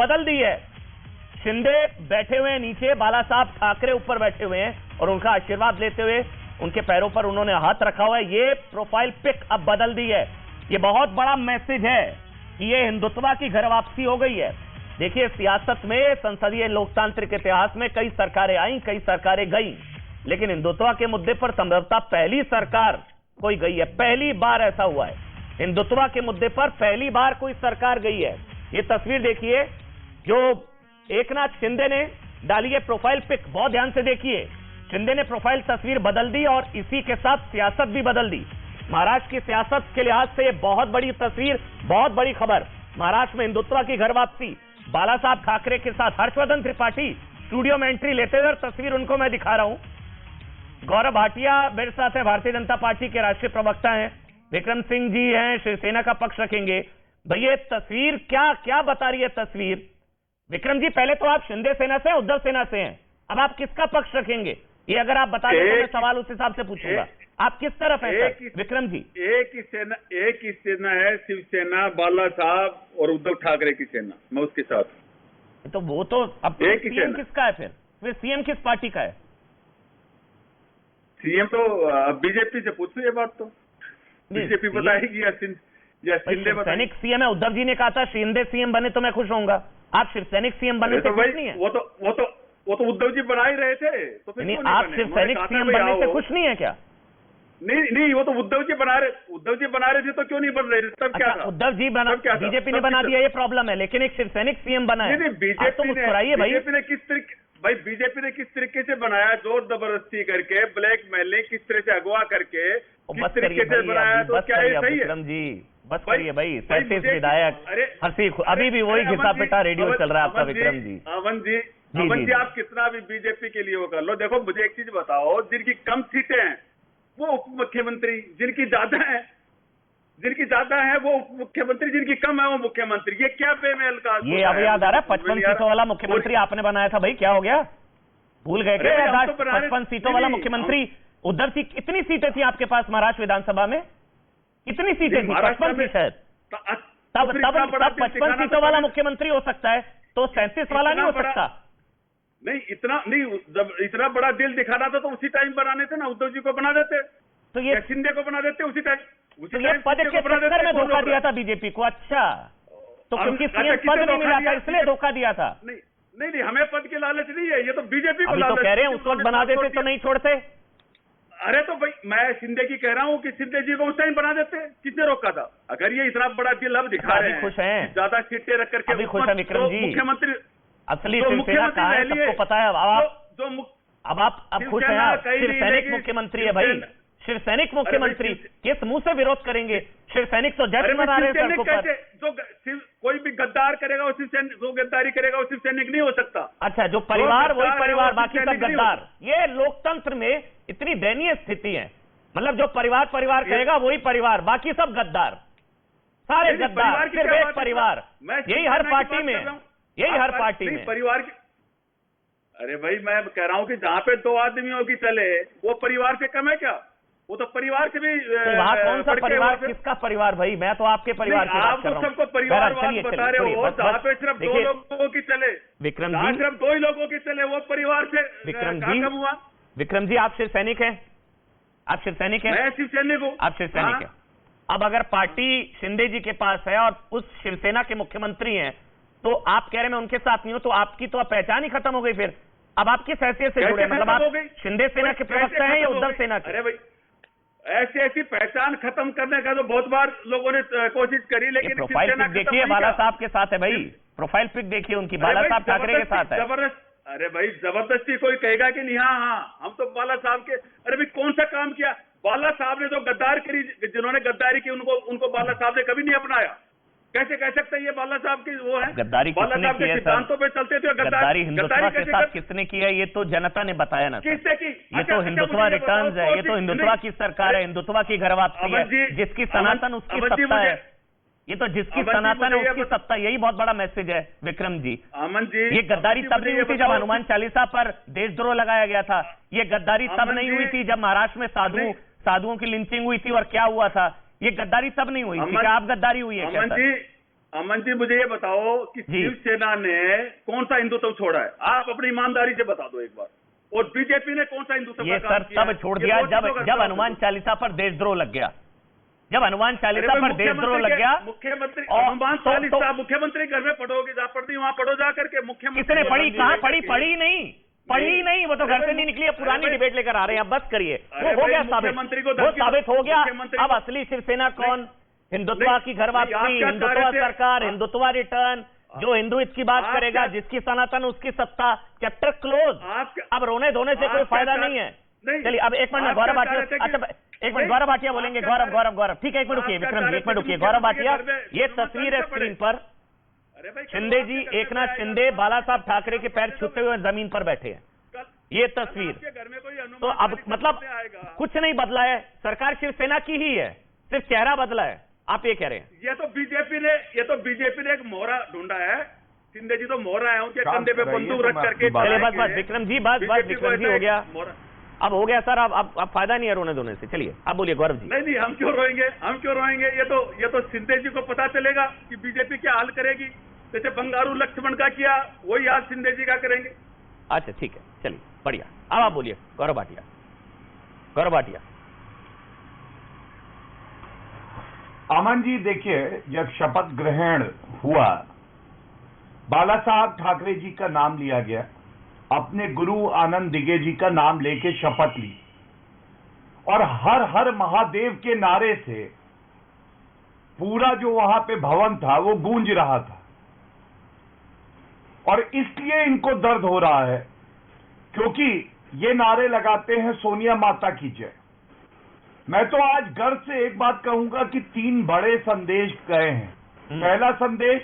बदल दी है। शिंदे बैठे हुए हैं नीचे, बाला साहब ठाकरे ऊपर बैठे हुए हैं और उनका आशीर्वाद लेते हुए उनके पैरों पर उन्होंने हाथ रखा हुआ है। ये प्रोफाइल पिक अब बदल दी है। ये बहुत बड़ा मैसेज है कि ये हिंदुत्व की घर वापसी हो गई है। देखिए, सियासत में, संसदीय लोकतांत्रिक इतिहास में कई सरकारें आई, कई सरकारें गई, लेकिन हिंदुत्व के मुद्दे पर संभवतः पहली सरकार कोई गई है। पहली बार ऐसा हुआ है, हिंदुत्व के मुद्दे पर पहली बार कोई सरकार गई है। ये तस्वीर देखिए जो एकनाथ शिंदे ने डाली है, प्रोफाइल पिक, बहुत ध्यान से देखिए। शिंदे ने प्रोफाइल तस्वीर बदल दी और इसी के साथ सियासत भी बदल दी। महाराष्ट्र की सियासत के लिहाज से ये बहुत बड़ी तस्वीर, बहुत बड़ी खबर। महाराष्ट्र में हिंदुत्व की घर वापसी, बाला साहब ठाकरे के साथ हर्षवर्धन त्रिपाठी स्टूडियो में एंट्री लेते हुए, तस्वीर उनको मैं दिखा रहा हूं। गौरव भाटिया मेरे साथ है, भारतीय जनता पार्टी के राष्ट्रीय प्रवक्ता हैं। विक्रम सिंह जी हैं, शिवसेना का पक्ष रखेंगे। भैया तस्वीर क्या क्या बता रही है तस्वीर? विक्रम जी, पहले तो आप शिंदे सेना से, उद्धव सेना से हैं, अब आप किसका पक्ष रखेंगे? ये अगर आप बता दें तो मैं सवाल उस हिसाब से पूछूंगा। आप किस तरफ है विक्रम जी? एक ही सेना है, शिवसेना, बाला साहब और उद्धव ठाकरे की सेना, मैं उसके साथ। तो वो तो अब सीएम किसका है फिर सीएम किस पार्टी का है? सीएम तो बीजेपी से पूछो ये बात, तो बीजेपी बताएगी या शिंदे बताएगी? सैनिक सीएम है, उद्धव जी ने कहा था शिंदे सीएम बने तो मैं खुश होऊंगा। आप शिवसैनिक सीएम बने तो खुश नहीं है? वो तो उद्धव जी बना ही रहे थे, तो फिर नहीं, आप शिवसैनिक सीएम बनने से खुश नहीं है क्या? नहीं, वो तो उद्धव जी बना रहे थे, तो क्यों नहीं बन रहे थे? तब क्या था? उद्धव जी बना, बीजेपी ने बना दिया, ये प्रॉब्लम है, लेकिन एक शिवसैनिक सीएम बना है। बीजेपी ने किस तरीके से बनाया? जोर जबरदस्ती करके, ब्लैकमेलिंग, किस तरह से अगवा करके, किस तरीके से बनाया? तो क्या ये सही है? विक्रम जी बस करिए भाई, 37 विधायक, अभी भी वही घिसा पिटा रेडियो चल रहा है आपका। विक्रम जी, अमन जी, आप कितना भी बीजेपी के लिए वो कर लो, देखो मुझे एक चीज बताओ, जिनकी कम सीटें हैं वो उप मुख्यमंत्री, जिनकी ज्यादा है वो उप मुख्यमंत्री, जिनकी कम है वो मुख्यमंत्री। ये क्या बेमेल का? ये अब याद आ रहा है 55 सीटों वाला मुख्यमंत्री आपने बनाया था भाई, क्या हो गया? भूल गए क्या? 55 सीटों वाला मुख्यमंत्री उद्धव जी। कितनी सीटें थी आपके पास महाराष्ट्र विधानसभा में? कितनी सीटें थी? 55 सीट है। तब 55 सीटों वाला मुख्यमंत्री हो सकता है, तो 37 वाला नहीं हो सकता? नहीं, जब इतना बड़ा दिल दिखाना था तो उसी टाइम बनाने थे ना, उद्धव जी को बना देते, तो ये शिंदे को बना देते उसी टाइम। ये पद के चक्कर में धोखा दिया था बीजेपी को। अच्छा, तो क्योंकि सीएम पद नहीं मिला था इसलिए धोखा दिया था? नहीं, हमें पद के लालच नहीं है, ये तो बीजेपी को लालच। तो कह रहे हैं उस वक्त बना देते तो नहीं छोड़ते। अरे तो भाई मैं शिंदे की कह रहा हूँ कि शिंदे जी को उस टाइम बना देते, किसने रोका था? अगर ये इतना बड़ा दिल अब दिखा रहे हैं, खुश हैं, ज्यादा सीटें रख करके खुश है विक्रम जी। मुख्यमंत्री असली शिवसेना कहाँ है सबको पता है। अब आप खुश हैं? आप शिवसैनिक मुख्यमंत्री है भाई, शिवसैनिक मुख्यमंत्री, किस मुंह से विरोध करेंगे? शिवसैनिक तो जज बना रहे हैं सड़कों पर। जो कोई भी गद्दार करेगा वो शिवसैनिक, जो गद्दारी करेगा वो शिवसैनिक नहीं हो सकता। अच्छा, जो परिवार वही परिवार, बाकी सब गद्दार। ये लोकतंत्र में इतनी दयनीय स्थिति है, मतलब जो परिवार कहेगा वही परिवार, बाकी सब गद्दार, सारे गद्दार, सिर्फ एक परिवार। यही हर पार्टी में, यही हर पार्टी में परिवार की। अरे भाई मैं कह रहा हूं कि जहां पे 2 आदमियों की चले वो परिवार से कम है क्या? वो तो परिवार से भी। तो वहां कौन सा परिवार, किसका परिवार भाई? मैं तो आपके परिवार की बात कर रहा हूं। आप सबको परिवार बता रहे हो, जहां पे सिर्फ 2 लोगों की चले, विक्रम जी, सिर्फ 2 ही लोगों की चले, वो परिवार से कम हुआ। विक्रम जी, आप शिवसैनिक हैं? आप शिवसैनिक हैं? मैं शिवसैनिक हूँ। आप शिवसैनिक हैं। अब अगर पार्टी शिंदे जी के पास है और उस शिवसेना के मुख्यमंत्री हैं, तो आप कह रहे हैं मैं उनके साथ नहीं हूं, तो आपकी तो पहचान ही खत्म हो गई फिर। अब आप किस हैसियत से जुड़े? मतलब आप शिंदे सेना के प्रवक्ता हैं या उद्धव सेना के? अरे भाई ऐसी पहचान खत्म करने का तो बहुत बार लोगों ने कोशिश करी, लेकिन प्रोफाइल पिक देखिए, बाला साहब के साथ है भाई, प्रोफाइल पिक देखिए उनकी, बाला साहब ठाकरे के साथ है। जबरदस्त। अरे भाई जबरदस्ती कोई कहेगा कि नहीं? हाँ हम तो बाला साहब के। अरे भाई कौन सा काम किया? बाला साहब ने जो गद्दार करी, जिन्होंने गद्दारी की, उनको बाला साहब ने कभी नहीं अपनाया। कैसे कह सकते हैं ये बाला साहब की वो है? गद्दारी बाला साहब के सिद्धांतों पे चलते थे। गद्दारी हिंदुत्व के साथ किसने की है? ये तो जनता ने बताया ना। किसने की? ये तो हिंदुत्व रिटर्न्स है, ये तो हिंदुत्व की सरकार है, हिंदुत्व की घर वापसी है, जिसकी सनातन उसकी सत्ता है। ये तो जिसकी सनातन है उसकी सत्ता, यही बहुत बड़ा मैसेज है विक्रम जी। अमन जी, ये गद्दारी तब नहीं हुई थी जब हनुमान चालीसा पर देशद्रोह लगाया गया था। ये गद्दारी तब नहीं हुई थी जब महाराष्ट्र में साधुओं की लिंचिंग हुई थी और क्या हुआ था। ये गद्दारी तब नहीं हुई थी। क्या आप गद्दारी हुई है? अमन जी मुझे ये बताओ कि शिवसेना ने कौन सा हिंदुत्व छोड़ा है? आप अपनी ईमानदारी से बता दो एक बार। और बीजेपी ने कौन सा हिंदुत्व ये सर तब छोड़ दिया जब हनुमान चालीसा पर देशद्रोह लग गया। जब हनुमान चालीसा पर देशद्रोह लग गया, मुख्यमंत्री हनुमान चालीसा मुख्यमंत्री घर में पढ़ोगे, जहाँ पढ़ती वहाँ पढ़ो जा करके। मुख्यमंत्री किसने पढ़ी? कहाँ पढ़ी? पढ़ी नहीं, वो तो घर से नहीं निकली है। पुरानी डिबेट लेकर आ रहे हैं, अब बस करिए। वो हो गया साबित, वो साबित हो गया। अब असली शिवसेना कौन? हिंदुत्व की घर वापसी, हिंदुत्व सरकार, हिंदुत्व रिटर्न, जो हिंदुत्व की बात करेगा, जिसकी सनातन उसकी सत्ता, चैप्टर क्लोज। अब रोने धोने से कोई फायदा नहीं है। चलिए अब एक मिनट में गौरव भाटिया, अच्छा एक मिनट गौरव भाटिया बोलेंगे। गौरव ठीक है, एक मिनट रुकिए विक्रम जी, एक मिनट रुकिए। गौरव भाटिया, ये तस्वीर है स्क्रीन पर, शिंदे जी, एकनाथ शिंदे बाला साहब ठाकरे के पैर छूते हुए जमीन पर बैठे हैं, ये तस्वीर। तो अब मतलब कुछ नहीं बदला है, सरकार शिवसेना की ही है, सिर्फ चेहरा बदला है, आप ये कह रहे हैं? ये तो बीजेपी ने एक मोहरा ढूंढा है। शिंदे जी तो मोहरा है, उनके कंधे पे बंदूक रख करके। बस विक्रम जी, बस विक्रम जी, हो गया, अब हो गया सर। अब फायदा नहीं है रोने धोने से। चलिए आप बोलिए गौरव जी। नहीं हम क्यों रोएंगे? ये तो शिंदे जी को पता चलेगा कि बीजेपी क्या हाल करेगी। जैसे बंगारू लक्ष्मण का किया, वही आज शिंदे जी का करेंगे। अच्छा ठीक है, चलिए बढ़िया। अब आप बोलिए गौरव भाटिया। अमन जी देखिए, जब शपथ ग्रहण हुआ, बाला साहब ठाकरे जी का नाम लिया गया, अपने गुरु आनंद दिघे जी का नाम लेके शपथ ली, और हर हर महादेव के नारे से पूरा जो वहां पे भवन था वो गूंज रहा था। और इसलिए इनको दर्द हो रहा है क्योंकि ये नारे लगाते हैं सोनिया माता की जय। मैं तो आज गर्व से एक बात कहूंगा कि 3 बड़े संदेश गए हैं। पहला संदेश,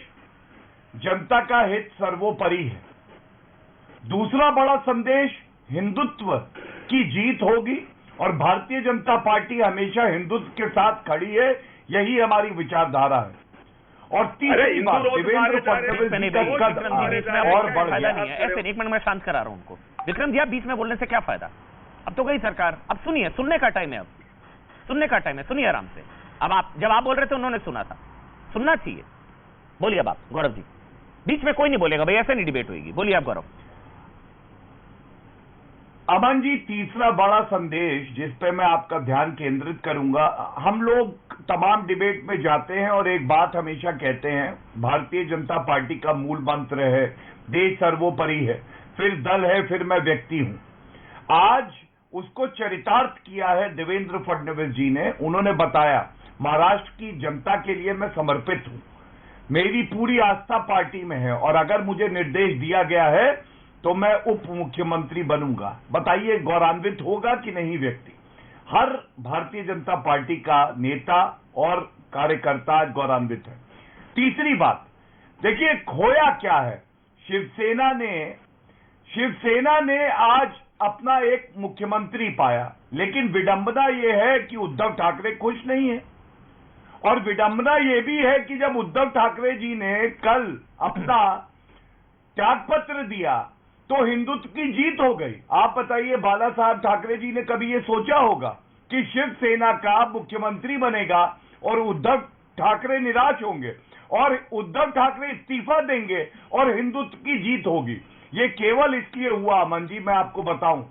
जनता का हित सर्वोपरि है। दूसरा बड़ा संदेश, हिंदुत्व की जीत होगी और भारतीय जनता पार्टी हमेशा हिंदुत्व के साथ खड़ी है, यही हमारी विचारधारा है। और तीसरी बात, देवेंद्र फडणवीस जी का कद और बढ़ गया। ऐसे एक मिनट में शांत करा रहा हूं उनको। विक्रम जी, आप बीच में बोलने से क्या फायदा? अब तो गई सरकार, अब सुनिए, सुनने का टाइम है, अब सुनने का टाइम है, सुनिए आराम से। अब आप जब आप बोल रहे थे उन्होंने सुना था, सुनना चाहिए। बोलिए अब आप गौरव जी, बीच में कोई नहीं बोलेगा भाई, ऐसे नहीं डिबेट होगी। बोलिए आप गौरव। अमन जी, तीसरा बड़ा संदेश जिस पे मैं आपका ध्यान केंद्रित करूंगा, हम लोग तमाम डिबेट में जाते हैं और एक बात हमेशा कहते हैं, भारतीय जनता पार्टी का मूल मंत्र है देश सर्वोपरि है, फिर दल है, फिर मैं व्यक्ति हूं। आज उसको चरितार्थ किया है देवेंद्र फडणवीस जी ने। उन्होंने बताया, महाराष्ट्र की जनता के लिए मैं समर्पित हूं, मेरी पूरी आस्था पार्टी में है, और अगर मुझे निर्देश दिया गया है तो मैं उप मुख्यमंत्री बनूंगा। बताइए गौरवान्वित होगा कि नहीं व्यक्ति? हर भारतीय जनता पार्टी का नेता और कार्यकर्ता आज गौरवान्वित है। तीसरी बात देखिए, खोया क्या है? शिवसेना ने आज अपना एक मुख्यमंत्री पाया, लेकिन विडंबना यह है कि उद्धव ठाकरे खुश नहीं है। और विडंबना यह भी है कि जब उद्धव ठाकरे जी ने कल अपना त्यागपत्र दिया तो हिंदुत्व की जीत हो गई। आप बताइए, बाला साहब ठाकरे जी ने कभी यह सोचा होगा कि शिवसेना का मुख्यमंत्री बनेगा और उद्धव ठाकरे निराश होंगे और उद्धव ठाकरे इस्तीफा देंगे और हिंदुत्व की जीत होगी? ये केवल इसलिए हुआ अमन जी, मैं आपको बताऊं,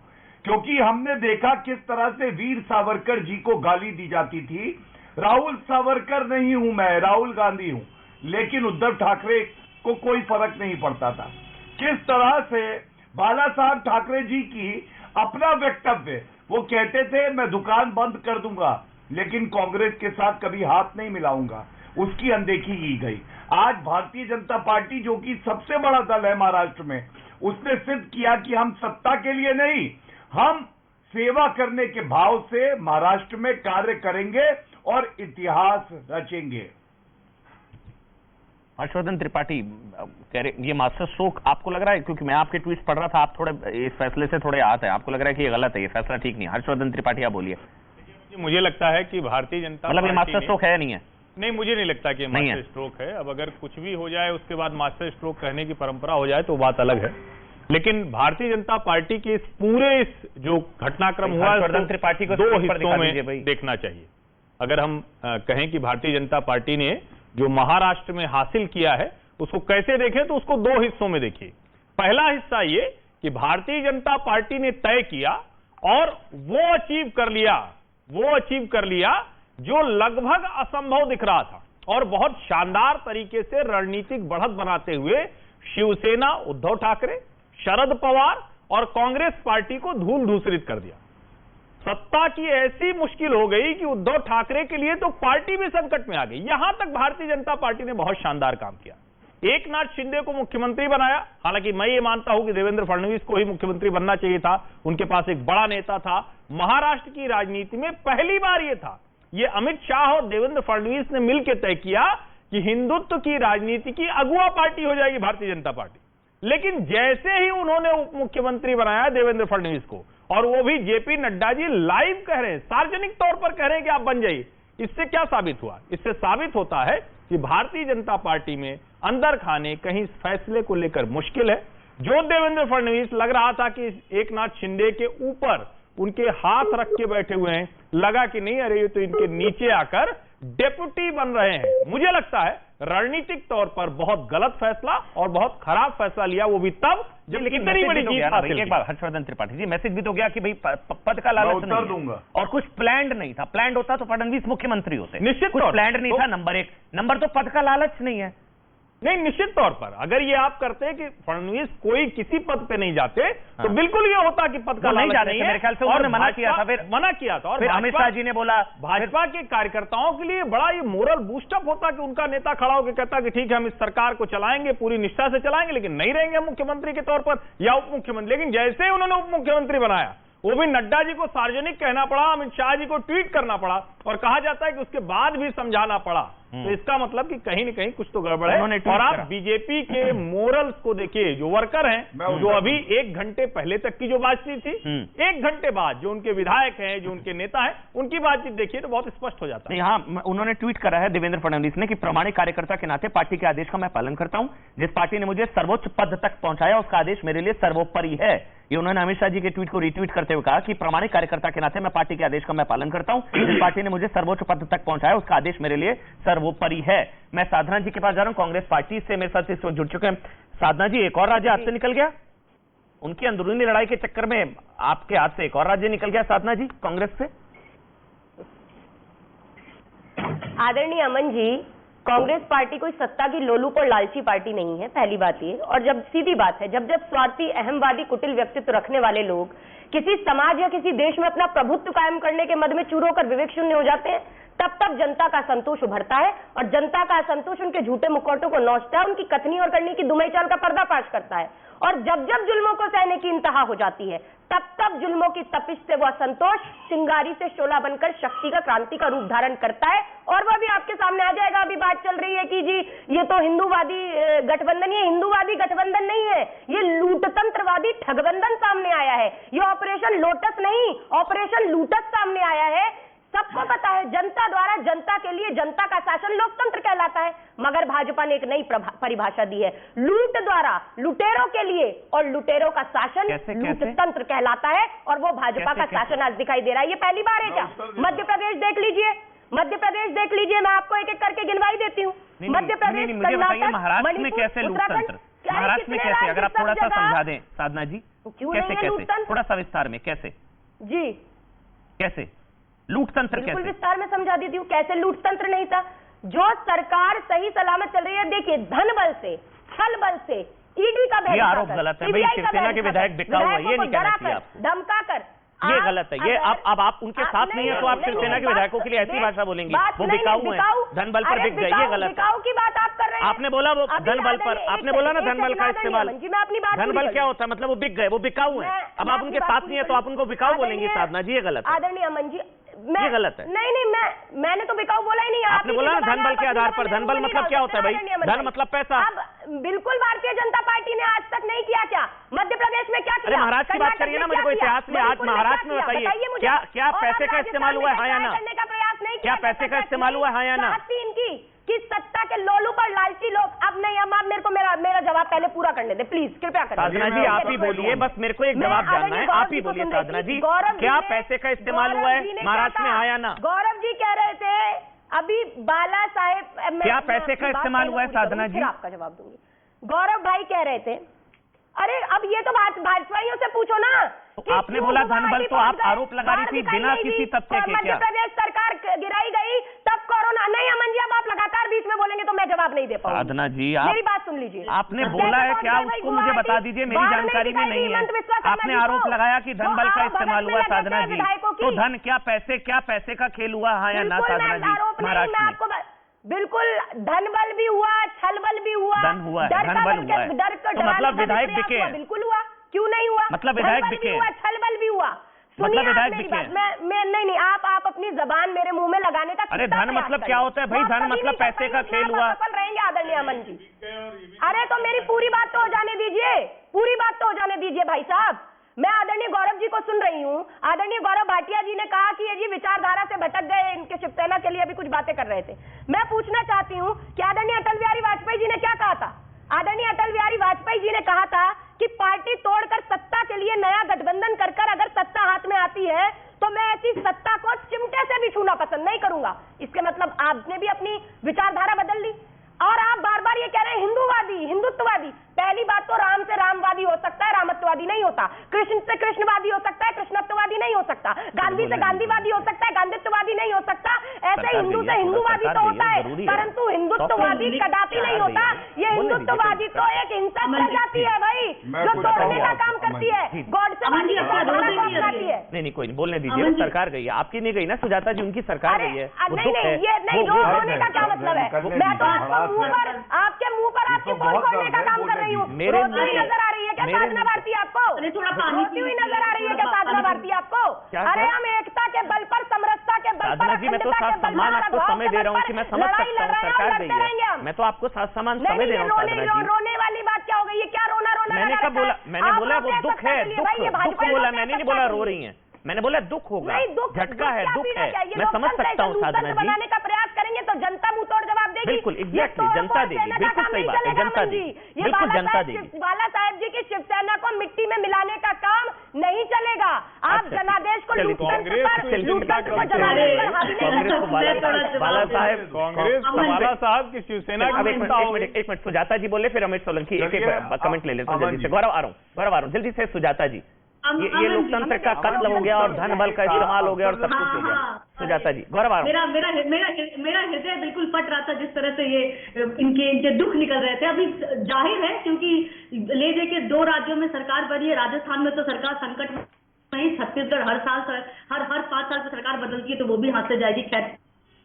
क्योंकि हमने देखा किस तरह से वीर सावरकर जी को गाली दी जाती थी। राहुल सावरकर नहीं हूं मैं, राहुल गांधी हूं, लेकिन उद्धव ठाकरे को कोई फर्क नहीं पड़ता था। किस तरह से बाला साहब ठाकरे जी की अपना वक्तव्य, वो कहते थे मैं दुकान बंद कर दूंगा लेकिन कांग्रेस के साथ कभी हाथ नहीं मिलाऊंगा, उसकी अनदेखी की गई। आज भारतीय जनता पार्टी जो कि सबसे बड़ा दल है महाराष्ट्र में, उसने सिद्ध किया कि हम सत्ता के लिए नहीं, हम सेवा करने के भाव से महाराष्ट्र में कार्य करेंगे और इतिहास रचेंगे। हर्षवर्धन त्रिपाठी कह रहे, ये मास्टर स्ट्रोक आपको लग रहा है? क्योंकि मैं आपके ट्वीट पढ़ रहा था, आप थोड़े इस फैसले से थोड़े आहत है, आपको लग रहा है कि ये गलत है, ये फैसला ठीक नहीं? हर्षवर्धन त्रिपाठी आप बोलिए। मुझे लगता है कि भारतीय जनता मतलब ये मास्टर स्ट्रोक है या नहीं है? नहीं, मुझे नहीं लगता कि मास्टर स्ट्रोक है। अब अगर कुछ भी हो जाए उसके बाद मास्टर स्ट्रोक कहने की परंपरा हो जाए तो बात अलग है, लेकिन भारतीय जनता पार्टी के इस पूरे जो घटनाक्रम हुआ त्रिपाठी को 2 हिस्सों में देखना चाहिए। अगर हम कहें कि भारतीय जनता पार्टी ने जो महाराष्ट्र में हासिल किया है उसको कैसे देखें, तो उसको दो हिस्सों में देखिए। पहला हिस्सा ये कि भारतीय जनता पार्टी ने तय किया और वो अचीव कर लिया जो लगभग असंभव दिख रहा था, और बहुत शानदार तरीके से रणनीतिक बढ़त बनाते हुए शिवसेना, उद्धव ठाकरे, शरद पवार और कांग्रेस पार्टी को धूल धूसरित कर दिया। सत्ता की ऐसी मुश्किल हो गई कि उद्धव ठाकरे के लिए तो पार्टी भी संकट में आ गई। यहां तक भारतीय जनता पार्टी ने बहुत शानदार काम किया। एकनाथ शिंदे को मुख्यमंत्री बनाया। हालांकि मैं ये मानता हूं कि देवेंद्र फडणवीस को ही मुख्यमंत्री बनना चाहिए था, उनके पास एक बड़ा नेता था। महाराष्ट्र की राजनीति में पहली बार ये अमित शाह और देवेंद्र फडणवीस ने मिलकर तय किया कि हिंदुत्व की राजनीति की अगुवा पार्टी हो जाएगी भारतीय जनता पार्टी। लेकिन जैसे ही उन्होंने उप मुख्यमंत्री बनाया देवेंद्र फडणवीस को, और वो भी जेपी नड्डा जी लाइव कह रहे हैं, सार्वजनिक तौर पर कह रहे हैं कि आप बन जाइए, इससे क्या साबित हुआ? इससे साबित होता है कि भारतीय जनता पार्टी में अंदर खाने कहीं इस फैसले को लेकर मुश्किल है। जो देवेंद्र फडणवीस लग रहा था कि एकनाथ शिंदे के ऊपर उनके हाथ रख के बैठे हुए हैं, लगा कि नहीं, अरे ये तो इनके नीचे आकर डेप्यूटी बन रहे हैं। मुझे लगता है रणनीतिक तौर पर बहुत गलत फैसला और बहुत खराब फैसला लिया, वो भी तब जब इतनी बड़ी जीत हासिल की। एक बार हर्षवर्धन त्रिपाठी जी, मैसेज भी तो गया कि भाई पद का लालच नहीं दूंगा, और कुछ प्लान्ड नहीं था। प्लान्ड होता तो फडणवीस मुख्यमंत्री होते, निश्चित कुछ प्लान्ड नहीं था। नंबर एक, नंबर दो, पद का लालच नहीं है। नहीं, निश्चित तौर पर अगर ये आप करते कि फडणवीस कोई किसी पद पे नहीं जाते तो बिल्कुल ये होता कि पद का नहीं लालच जाते नहीं थे, है। मेरे ख्याल से उन्होंने मना किया था, और फिर अमित शाह जी ने बोला, भाजपा के कार्यकर्ताओं के लिए बड़ा ये मोरल बूस्टअप होता कि उनका नेता खड़ा होकर कहता कि ठीक है, हम इस सरकार को चलाएंगे, पूरी निष्ठा से चलाएंगे, लेकिन नहीं रहेंगे मुख्यमंत्री के तौर पर या उप मुख्यमंत्री। लेकिन जैसे ही उन्होंने उप मुख्यमंत्री बनाया, वो भी नड्डा जी को सार्वजनिक कहना पड़ा, अमित शाह जी को ट्वीट करना पड़ा, और कहा जाता है कि उसके बाद भी समझाना पड़ा। तो इसका मतलब कि कहीं न कहीं कुछ तो गड़बड़ है। और आप बीजेपी के मोरल्स को देखिए, जो वर्कर हैं, जो अभी 1 घंटे पहले तक की जो बातचीत थी, 1 घंटे बाद जो उनके विधायक हैं, जो उनके नेता हैं, उनकी बातचीत देखिए तो बहुत स्पष्ट हो जाता है। हाँ, उन्होंने ट्वीट करा है देवेंद्र फडणवीस ने कि प्रामाणिक कार्यकर्ता के नाते पार्टी के आदेश का मैं पालन करता हूं। जिस पार्टी ने मुझे सर्वोच्च पद तक पहुंचाया उसका आदेश मेरे लिए सर्वोपरि है। ये उन्होंने अमित शाह जी के ट्वीट को रीट्वीट करते हुए कहा कि प्रामाणिक कार्यकर्ता के नाते मैं पार्टी के आदेश का मैं पालन करता हूं। जिस पार्टी ने मुझे सर्वोच्च पद तक पहुंचाया उसका आदेश मेरे लिए सर्वोपरि है। मैं साधना जी के पास जा रहा हूं, कांग्रेस पार्टी से मेरे साथ इस वक्त जुड़ चुके हैं। साधना जी, एक और राज्य हाथ से निकल गया, उनकी अंदरूनी लड़ाई के चक्कर में आपके हाथ से एक और राज्य निकल गया साधना जी, कांग्रेस से। आदरणीय अमन जी, कांग्रेस पार्टी कोई सत्ता की लोलुप और लालची पार्टी नहीं है, पहली बात ये। और जब सीधी बात है, जब स्वार्थी, अहमवादी, कुटिल व्यक्तित्व रखने वाले लोग किसी समाज या किसी देश में अपना प्रभुत्व कायम करने के मद में चूर होकर विवेक शून्य हो जाते हैं, तब जनता का संतोष उभरता है, और जनता का असंतोष उनके झूठे मुखौटों को नोचता है, उनकी कथनी और करनी की दुमई चाल का पर्दाफाश करता है। और जब जुल्मों को सहने की इंतहा हो जाती है, तब जुल्मों की तपिश से वह संतोष चिंगारी से शोला बनकर शक्ति का, क्रांति का रूप धारण करता है। और वह भी आपके सामने आ जाएगा। अभी बात चल रही है कि जी ये तो हिंदूवादी गठबंधन, ये हिंदूवादी गठबंधन नहीं है, ये लूटतंत्रवादी ठगबंधन सामने आया है। ये ऑपरेशन लोटस नहीं, ऑपरेशन लूटस सामने आया है। सबको पता है, जनता द्वारा जनता के लिए जनता का शासन लोकतंत्र कहलाता है। मगर भाजपा ने एक नई परिभाषा दी है, लूट द्वारा लुटेरों के लिए, और लुटेरों का शासन लूटतंत्र कहलाता है। और वो भाजपा का शासन आज दिखाई दे रहा है। ये पहली बार है क्या? मध्य प्रदेश देख लीजिए, मध्य प्रदेश देख लीजिए, मैं आपको एक एक करके गिनवाई देती हूँ। मध्य प्रदेश, महाराष्ट्र में कैसे लोकतंत्र, महाराष्ट्र में कैसे, अगर आप थोड़ा सा समझा दें साधना जी, कैसे थोड़ा सा विस्तार में, कैसे जी, कैसे लूटतंत्र, बिल्कुल विस्तार में समझा देती हूँ। कैसे लूटतंत्र नहीं था? जो सरकार सही सलामत चल रही है, देखिए, धन बल से, छल बल से, ईडी का ये आरोप गलत है भाई, शिवसेना के विधायक बिकाऊ है, ये नहीं कहना चाहिए आपको, धमका कर, ये गलत है। ये अब आप उनके साथ नहीं है तो आप शिवसेना के विधायकों के लिए ऐसी भाषा बोलेंगे, वो बिकाऊ है, धन बल पर बिक गए, ये गलत है। बिकाऊ की बात आप कर रहे हैं, आपने बोला वो धन बल पर, आपने बोला ना धन बल का इस्तेमाल, धन बल क्या होता है, मतलब वो बिक गए, वो बिकाऊ है। अब आप उनके साथ नहीं है तो आप उनको बिकाऊ बोलेंगे साधना जी, ये गलत है। आदरणीय अमन जी, ये गलत है। नहीं, मैंने तो बिकाऊ बोला ही नहीं। आपने बोला ना धन बल के आधार पर, धन बल मतलब क्या होता है भाई? धन मतलब पैसा। अब बिल्कुल भारतीय जनता पार्टी ने आज तक नहीं किया क्या? मध्य प्रदेश में क्या किया? महाराष्ट्र की बात करिए ना, मुझे कोई इतिहास में, आज महाराष्ट्र में बताइए क्या पैसे का इस्तेमाल हुआ है, हाँ या ना? करने का प्रयास नहीं, क्या पैसे का इस्तेमाल हुआ है, हाँ या ना? इनकी कि सत्ता के लोलू पर लालची लोग, अब नहीं, अब आप मेरे को मेरा जवाब पहले पूरा करने दे प्लीज, कृपया करें। साधना जी आप ही बोलिए, बस मेरे को एक जवाब जानना है, आप ही बोलिए साधना जी, क्या पैसे का इस्तेमाल हुआ है महाराष्ट्र में, हाँ या ना? गौरव जी कह रहे थे अभी बाला साहेब क्या पैसे का इस्तेमाल हुआ है साधना जी? फिर आपका जवाब दूंगी। गौरव भाई कह रहे थे, अरे अब ये तो भाजपाइयों से पूछो ना। तो आपने बोला धन बल, तो आप आरोप लगा रही थी बिना किसी तथ्य के। मध्य प्रदेश सरकार गिराई गई तब कोरोना नहीं। अमन जी, अब आप लगातार बीच में बोलेंगे तो मैं जवाब नहीं दे पाऊंगी। साधना जी, मेरी बात सुन लीजिए। आपने बोला है क्या, उसको मुझे बता दीजिए, मेरी जानकारी में नहीं है। आपने आरोप लगाया कि धन बल का इस्तेमाल हुआ साधना जी, तो धन क्या पैसे का खेल हुआ, हाँ या ना साधना जी? महाराष्ट्र में बिल्कुल धन बल भी हुआ, छल बल भी हुआ, धन हुआ, धन बल हुआ है। तो मतलब विधायक बिके हैं? बिल्कुल हुआ, क्यों नहीं हुआ? मतलब विधायक बिके हैं, छल बल भी हुआ। मतलब विधायक बिके हैं? मैं नहीं, आप अपनी जबान मेरे मुंह में लगाने का। अरे धन मतलब क्या होता है भाई? धन मतलब पैसे का खेल हुआ। सफल रहेंगे आदरणीय अमन जी। अरे तो मेरी पूरी बात तो हो जाने दीजिए, पूरी बात तो हो जाने दीजिए भाई साहब। मैं आदरणीय गौरव जी को सुन रही हूँ। आदरणीय गौरव भाटिया जी ने कहा कि ये जी विचारधारा से भटक गए, इनके शिवसेना के लिए अभी कुछ बातें कर रहे थे। मैं पूछना चाहती हूँ कि आदरणीय अटल बिहारी वाजपेयी जी ने क्या कहा था? आदरणीय अटल बिहारी वाजपेयी जी ने कहा था कि पार्टी तोड़कर सत्ता के लिए नया गठबंधन कर अगर सत्ता हाथ में आती है तो मैं ऐसी सत्ता को चिमटे से भी छूना पसंद नहीं करूंगा। इसके मतलब आपने भी अपनी विचारधारा बदल ली और आप बार बार ये कह रहे हैं हिंदूवादी, हिंदुत्ववादी। पहली बात तो राम से रामवादी हो सकता है, रामत्ववादी नहीं होता। कृष्ण से कृष्णवादी हो सकता है, कृष्णत्ववादी नहीं हो सकता। गांधी से गांधीवादी हो सकता है, गांधीत्ववादी नहीं हो सकता। ऐसे हिंदू से हिंदूवादी तो होता है, परंतु हिंदुत्ववादी कदापि नहीं होता। ये हिंदुत्ववादी तो एक हिंसक प्रजाति है भाई, जो तोड़ने का काम करती है, गॉडसेवादी का काम करती है। नहीं कोई नहीं, बोलने दीजिए। सरकार गई है, आपकी नहीं गई ना सुजाता जी, उनकी सरकार गई है। नहीं, ये नहीं, रोने का क्या मतलब है? मैं तो आपके मुंह पर आपके बोल खोलने का काम कर रही हूँ। मेरे नजर आ रही है क्या साधना भारती आपको? रोती हुई नजर आ रही है क्या साधना भारती आपको? अरे हम एकता के बल पर, समरसता के बल पर, जी मैं तो साथ सम्मान आपको समय दे रहा हूँ कि मैं समझ सकता हूँ सरकार गई है। मैं तो आपको साथ सम्मान समय दे रहा हूँ। रोने वाली बात क्या हो गई? ये क्या रोना? मैंने कब बोला? मैंने बोला वो दुख है, दुख बोला, मैंने नहीं बोला रो रही है। मैंने बोला दुख होगा, झटका है, दुख है। मैं समझ सकता हूँ साधना जी। बनाने का प्रयास करेंगे तो जनता मुंह तोड़ जवाब देगी। बिल्कुल, एग्जैक्टली, जनता देगी। बिल्कुल सही बात है, जनता देगी, बिल्कुल जनता देगी। बाला साहेब जी की शिवसेना को मिट्टी में मिलाने का काम नहीं चलेगा। आप जनादेश को कांग्रेस को बाला साहब की शिवसेना एक मिनट सुजाता जी बोले, फिर अमित सोलंकी एक कमेंट ले लेते हैं जल्दी से। गौरव आ रहा हूँ जल्दी से। सुजाता जी, ये लोकतंत्र का कत्ल हो गया और धन बल का इस्तेमाल हो गया और सब कुछ हो गया। सुजाता जी, गौरव आ रहा हूं। मेरा हृदय बिल्कुल फट रहा था जिस तरह से ये इनके दुख निकल रहे थे। अभी जाहिर है क्योंकि ले जाके 2 राज्यों में सरकार बनी है। राजस्थान में तो सरकार संकट में नहीं, छत्तीसगढ़ हर 5 साल पे सरकार बदलती है तो वो भी हाथ से जाएगी। खैर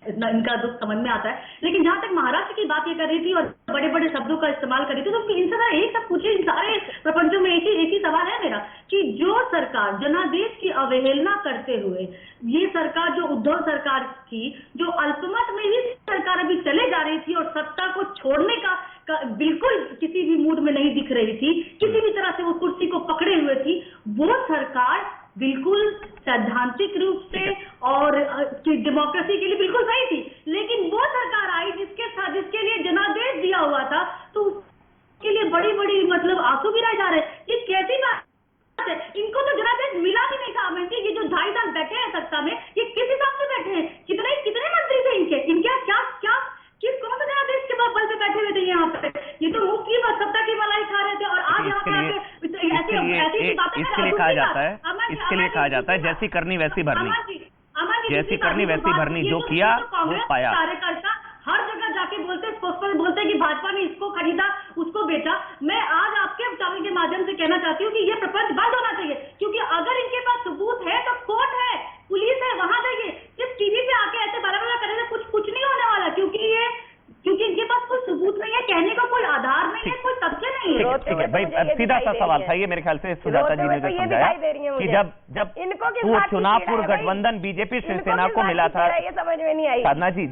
इतना इनका दुख समझ में आता है। लेकिन जहां तक महाराष्ट्र की बात ये कर रही थी और बड़े बड़े शब्दों का इस्तेमाल कर रही थी, तो इनसे एक सब पूछे, इन सारे प्रपंचों में एक ही सवाल है मेरा कि जो सरकार जनादेश की अवहेलना करते हुए, ये सरकार जो उद्धव सरकार थी, जो अल्पमत में ही सरकार अभी चले जा रही थी और सत्ता को छोड़ने का बिल्कुल किसी भी मूड में नहीं दिख रही थी, किसी भी तरह से वो कुर्सी को पकड़े हुए थी, वो सरकार बिल्कुल सैद्धांतिक रूप से और डेमोक्रेसी के लिए बिल्कुल सही थी। लेकिन वो सरकार आई जिसके लिए जनादेश दिया हुआ था, तो उसके लिए बड़ी बड़ी मतलब आंसू गिराए जा रहे। ये कैसी बात है? इनको तो जनादेश मिला भी नहीं था। अमन जी, ये जो 2.5 साल बैठे हैं सत्ता में, ये किस हिसाब से बैठे हैं? कितने मंत्री थे इनके क्या कौन सा जनादेश के बल पे बैठे हुए थे यहाँ पे? ये तो मुफ्त की सत्ता की मलाई खा रहे थे और आज यहाँ पे इसके लिए कहा जाता है जैसी करनी वैसी भरनी, जैसी करनी वैसी भरनी। जो किया वो पाया। कार्यकर्ता हर जगह जाके बोलते कि भाजपा ने इसको खरीदा, उसको बेचा। मैं आज आपके चैनल के माध्यम से कहना चाहती हूँ कि ये प्रपंच बंद होना चाहिए, क्योंकि अगर इनके पास सबूत है तो कोर्ट है, पुलिस है, वहां जाइए। सिर्फ टीवी पे आके ऐसे बड़ा करने से कुछ नहीं होने वाला, क्योंकि इनके पास कोई सबूत नहीं है, कहने का कोई आधार नहीं है, कोई तथ्य नहीं है। ठीक है भाई, सीधा सा सवाल था ये। मेरे ख्याल से सुजाता जी ने जो समझाया कि जब चुनावपुर गठबंधन बीजेपी शिवसेना को मिला था, ये समझ में नहीं आई। साधना जी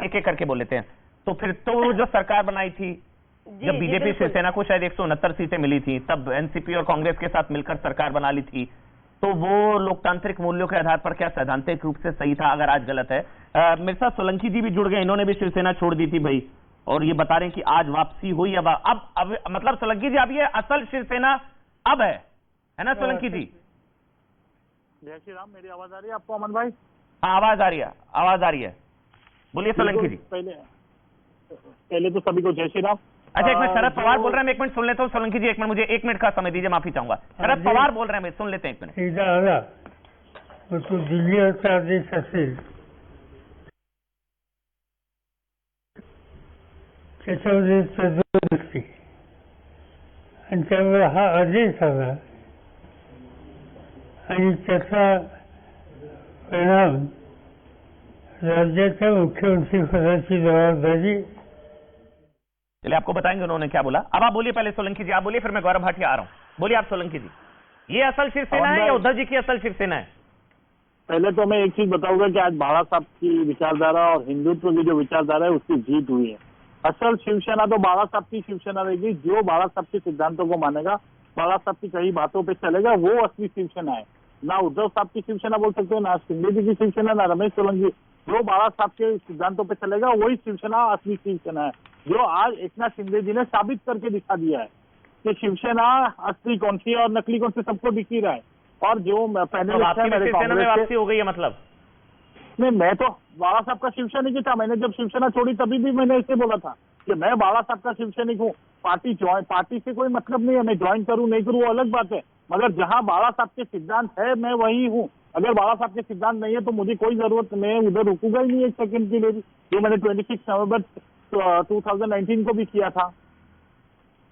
एक करके बोल लेते हैं। तो फिर तो जो सरकार बनाई थी, जब बीजेपी शिवसेना को शायद 169 सीटें मिली थी, तब एनसीपी और कांग्रेस के साथ मिलकर सरकार बना ली थी, तो वो लोकतांत्रिक मूल्यों के आधार पर क्या सैद्धांतिक रूप से सही था? अगर आज गलत है। मेरे साथ सोलंकी जी भी जुड़ गए, इन्होंने भी शिवसेना छोड़ दी थी भाई, और ये बता रहे हैं कि आज वापसी हुई। अब मतलब सोलंकी जी, अब ये असल शिवसेना अब है ना सोलंकी जी? जय श्री राम। मेरी आवाज आ रही है आपको अमन भाई? हाँ, आवाज आ रही है। बोलिए सोलंकी जी। पहले तो सभी को जय श्री राम। अच्छा, एक मिनट, शरद पवार बोल रहे हैं, एक मिनट सुन लेता हूँ सोलंकी जी, एक मिनट, मुझे 1 मिनट का समय दीजिए, माफी चाहूंगा। शरद पवार बोल रहे हैं, सुन लेते हैं 1 मिनट। सीधा आला तो दिल्लीचा आदेश असेल त्याच्यामध्ये तरतूद असते आणि त्यामुळे हा आदेश आला आणि त्याचा परिणाम राज्याच्या मुख्यमंत्री पदाची जबाबदारी। चलिए आपको बताएंगे उन्होंने क्या बोला। अब आप बोलिए पहले सोलंकी जी, आप बोलिए, फिर मैं गौरव भाटिया आ रहा हूँ। बोलिए आप सोलंकी जी, ये असल शिवसेना है या उद्धव जी की असल शिवसेना है? पहले तो मैं एक चीज बताऊंगा कि आज बाला साहब की विचारधारा और हिंदुत्व की जो विचारधारा है उसकी जीत हुई है। असल शिवसेना तो बाला साहब की शिवसेना रहेगी, जो बाला साहब के सिद्धांतों को मानेगा, बाला साहब की कई बातों पे चलेगा, वो असली शिवसेना है। ना उद्धव साहब की शिवसेना बोल सकते हो, ना शिंदे जी की शिवसेना, ना रमेश सोलंकी। जो बाला साहब के सिद्धांतों पे चलेगा वही शिवसेना असली शिवसेना है, जो आज एकनाथ शिंदे जी ने साबित करके दिखा दिया है कि शिवसेना असली कौन सी है और नकली कौन सी सबको दिख ही रहा है। और जो पैनल शिवसेना में वापसी हो गई है मतलब? नहीं, मैं तो बाला साहब का शिवसैनिक ही था। मैंने जब शिवसेना छोड़ी तभी भी मैंने ऐसे बोला था कि मैं बाला साहब का शिवसैनिक हूँ। पार्टी से कोई मतलब नहीं है, मैं ज्वाइन करूँ नहीं करूँ वो अलग बात है, मगर जहाँ बाला साहब के सिद्धांत है मैं वही हूँ। अगर बाला साहब के सिद्धांत नहीं है तो मुझे कोई जरूरत, मैं उधर रुकूंगा ही नहीं एक सेकंड के लिए भी, जो मैंने 26 नवंबर 2019 को भी किया था।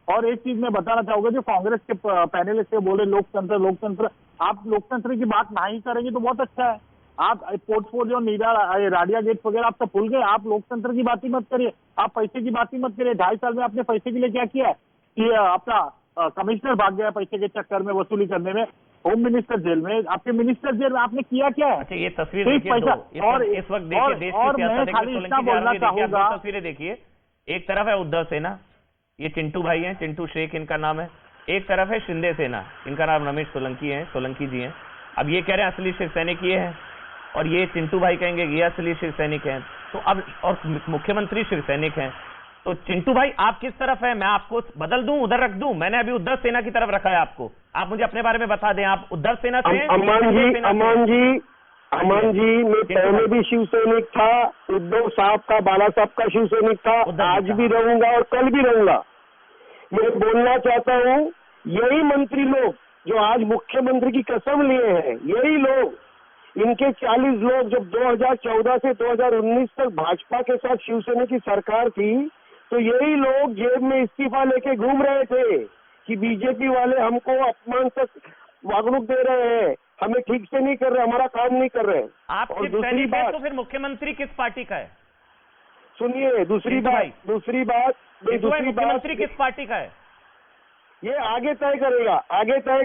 और एक चीज मैं बताना चाहूंगा, जो कांग्रेस के पैनलिस्ट से बोले लोकतंत्र, आप लोकतंत्र की बात नहीं करेंगे तो बहुत अच्छा है। आप पोर्टफोलियो नीरा राडिया गेट वगैरह आप तो भूल गए, आप लोकतंत्र की बात ही मत करिए, आप पैसे की बात ही मत करिए। 2.5 साल में आपने पैसे के लिए क्या किया है कि अपना कमिश्नर भाग गया पैसे के चक्कर में, वसूली करने में, होम मिनिस्टर जेल में, आपके मिनिस्टर जेल में आपने किया क्या है? अच्छा, ये तस्वीर देखिए और इस वक्त देखिए देश की सियासत देखिए, तस्वीरें देखिए। एक तरफ है उद्धव सेना, ये चिंटू भाई हैं, चिंटू शेख इनका नाम है। एक तरफ है शिंदे सेना, इनका नाम रमेश सोलंकी है, सोलंकी जी हैं। अब ये कह रहे हैं असली शिवसैनिक ये है, और ये चिंटू भाई कहेंगे ये असली शिवसैनिक हैं। तो अब और मुख्यमंत्री शिवसैनिक हैं, तो चिंटू भाई आप किस तरफ है? मैं आपको बदल दूं, उधर रख दूं? मैंने अभी उद्धव सेना की तरफ रखा है आपको। आप मुझे अपने बारे में बता दें, आप उद्धव सेना से हैं? अमन जी, मैं पहले भी शिवसैनिक था, उद्धव साहब का, बाला साहब का शिवसैनिक था, आज भी रहूंगा और कल भी रहूंगा। मैं बोलना चाहता हूँ, यही मंत्री लोग जो आज मुख्यमंत्री की कसम लिए हैं, यही लोग, इनके 40 लोग जब 2014 से 2019 तक भाजपा के साथ शिवसेना की सरकार थी, तो यही लोग जेब में इस्तीफा लेके घूम रहे थे कि बीजेपी वाले हमको अपमान तक वागणूक दे रहे हैं, हमें ठीक से नहीं कर रहे, हमारा काम नहीं कर रहे। आप और दूसरी बात, तो फिर मुख्यमंत्री किस पार्टी का है? सुनिए, दूसरी बात मुख्यमंत्री किस पार्टी का है? ये आगे तय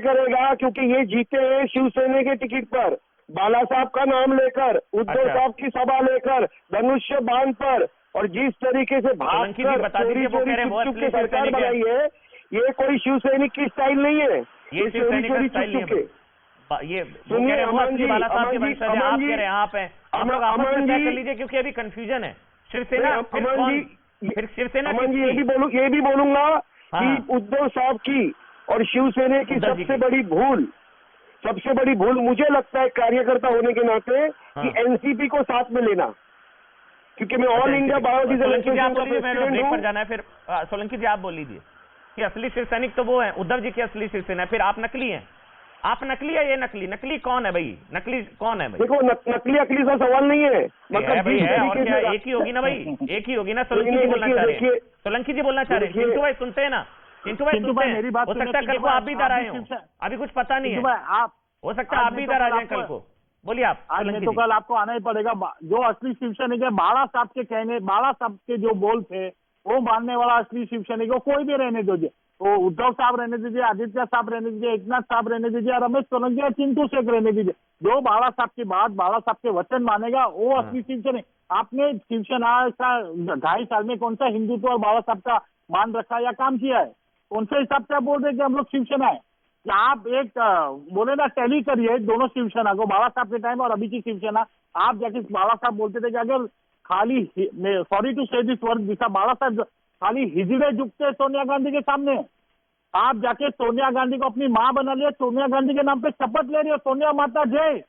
करेगा, क्योंकि ये जीते हैं शिवसेना के टिकट पर, बाला साहब का नाम लेकर, उद्धव साहब की सभा लेकर, धनुष्य बाण पर, और जिस तरीके से भाग कर चोरी चुप के सरकार बनाई है, ये कोई शिव सैनिक की स्टाइल नहीं है। ये चोरी चुप के, ये सुनिए अमन जी, आप कह रहे हैं आप हैं, आप लोग आपस में तय कर लीजिए, क्योंकि अभी कंफ्यूजन है। शिवसेना फिर शिवसेना ये भी बोलूंगा कि उद्धव साहब की और शिवसेना की सबसे बड़ी भूल मुझे लगता है कार्यकर्ता होने के नाते कि एनसीपी को साथ में लेना, क्योंकि मैं ऑल इंडिया बायोडीजल एसोसिएशन का प्रेसिडेंट हूं। जाना है फिर सोलंकी जी आप बोल लीजिए कि असली शिवसैनिक तो वो है, उद्धव जी की असली शिवसेना है, फिर आप नकली हैं। आप नकली है, ये नकली कौन है भाई? नकली कौन है भाई? देखो, नकली अकली का सवाल नहीं है, मतलब और क्या एक ही होगी ना भाई, एक ही होगी ना। सोलंकी जी बोलना चाह रहे हैं, सोलंकी जी बोलना चाह रहे हैं। चिंटू भाई सुनते हैं ना, चिंटू भाई सुनते हैं, मेरी बात हो सकता है कल को आप भी इधर आए हो, अभी कुछ पता नहीं है, आप हो सकता है आप भी इधर आ जाए कल को। बोलिए आप। आज नहीं तो कल आपको आना ही पड़ेगा। जो असली शिवसैनिक है, बाला साहब के कहने, बाला साहब के जो बोल थे वो मानने वाला असली शिवसैनिक, कोई भी रहने दीजिए, तो उद्धव साहब रहने दीजिए, आदित्य साहब रहने दीजिए, एकनाथ साहब रहने दीजिए, रमेश सोलंकी और चिंटू शेख रहने दीजिए, जो बाला साहब की बात, बाला साहब के वचन मानेगा वो असली शिवसैनिक। आपने शिवसेना का 2.5 साल में कौन सा हिंदुत्व और बाला साहब का मान रखा या काम किया है? कौन से हिसाब से आप बोल रहे कि हम लोग शिवसेना है? कि आप एक बोले ना, टैली करिए दोनों शिवसेना को, बाला साहब के टाइम और अभी की शिवसेना। आप जाके बाला साहब बोलते थे कि अगर खाली, सॉरी टू से दिस वर्ड, जिसका बाला साहब खाली हिजड़े झुकते सोनिया गांधी के सामने, आप जाके सोनिया गांधी को अपनी माँ बना लिया, सोनिया गांधी के नाम पे शपथ ले रही हो, सोनिया माता जय,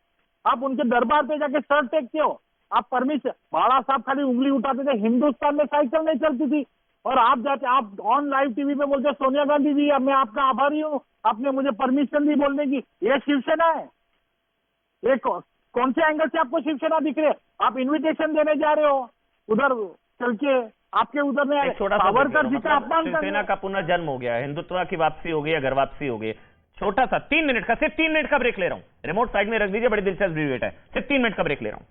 आप उनके दरबार पे जाके सर टेकते हो, आप परमिशन, बाला साहब खाली उंगली उठाते थे, हिंदुस्तान में साइकिल नहीं चलती थी। और आप जाते, आप ऑन लाइव टीवी में बोलते सोनिया गांधी जी मैं आपका आभारी हूँ, आपने मुझे परमिशन दी बोलने की। ये शिवसेना है? ये कौन से एंगल से आपको शिवसेना दिख रही है? आप इन्विटेशन देने जा रहे हो उधर चल के, आपके उधर में सावरकर जी का अपमान, शिवसेना का पुनर्जन्म हो गया, हिंदुत्व की वापसी हो गई, घर वापसी हो गई। छोटा सा 3 मिनट का, सिर्फ 3 मिनट का ब्रेक ले रहा हूं, रिमोट साइड में रख दीजिए, बड़ी दिलचस्प डिबेट है, सिर्फ 3 मिनट का ब्रेक ले रहा हूं।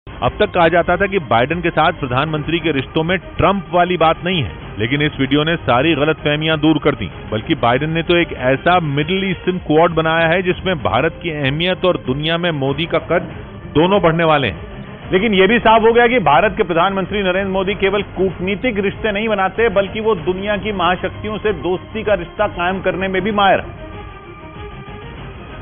अब तक कहा जाता था कि बाइडेन के साथ प्रधानमंत्री के रिश्तों में ट्रंप वाली बात नहीं है, लेकिन इस वीडियो ने सारी गलतफहमियां दूर कर दी। बल्कि बाइडेन ने तो एक ऐसा मिडिल ईस्टर्न क्वाड बनाया है जिसमें भारत की अहमियत और दुनिया में मोदी का कद दोनों बढ़ने वाले हैं। लेकिन यह भी साफ हो गया कि भारत के प्रधानमंत्री नरेंद्र मोदी केवल कूटनीतिक रिश्ते नहीं बनाते, बल्कि वो दुनिया की महाशक्तियों से दोस्ती का रिश्ता कायम करने में भी माहिर है।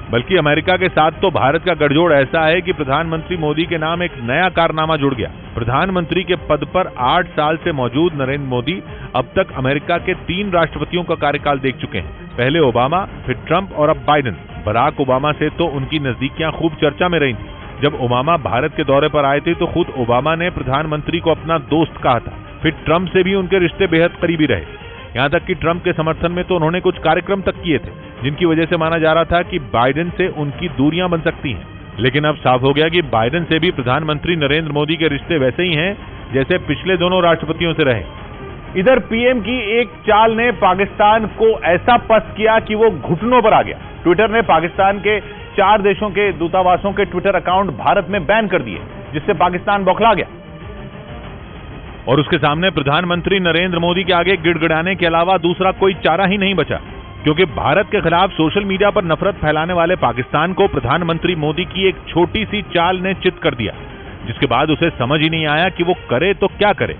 बल्कि अमेरिका के साथ तो भारत का गठजोड़ ऐसा है कि प्रधानमंत्री मोदी के नाम एक नया कारनामा जुड़ गया। प्रधानमंत्री के पद पर 8 साल से मौजूद नरेंद्र मोदी अब तक अमेरिका के 3 राष्ट्रपतियों का कार्यकाल देख चुके हैं। पहले ओबामा, फिर ट्रंप और अब बाइडेन। बराक ओबामा से तो उनकी नजदीकियां खूब चर्चा में रही थी। जब ओबामा भारत के दौरे पर आए थे तो खुद ओबामा ने प्रधानमंत्री को अपना दोस्त कहा था। फिर ट्रंप से भी उनके रिश्ते बेहद करीबी रहे, यहां तक कि ट्रंप के समर्थन में तो उन्होंने कुछ कार्यक्रम तक किए थे, जिनकी वजह से माना जा रहा था कि बाइडेन से उनकी दूरियां बन सकती हैं। लेकिन अब साफ हो गया कि बाइडेन से भी प्रधानमंत्री नरेंद्र मोदी के रिश्ते वैसे ही हैं जैसे पिछले दोनों राष्ट्रपतियों से रहे। इधर पीएम की एक चाल ने पाकिस्तान को ऐसा पस्त किया कि वो घुटनों पर आ गया। ट्विटर ने पाकिस्तान के 4 देशों के दूतावासों के ट्विटर अकाउंट भारत में बैन कर दिए, जिससे पाकिस्तान बौखला गया। और उसके सामने प्रधानमंत्री नरेंद्र मोदी के आगे गिड़गिड़ाने के अलावा दूसरा कोई चारा ही नहीं बचा, क्योंकि भारत के खिलाफ सोशल मीडिया पर नफरत फैलाने वाले पाकिस्तान को प्रधानमंत्री मोदी की एक छोटी सी चाल ने चित कर दिया, जिसके बाद उसे समझ ही नहीं आया कि वो करे तो क्या करे।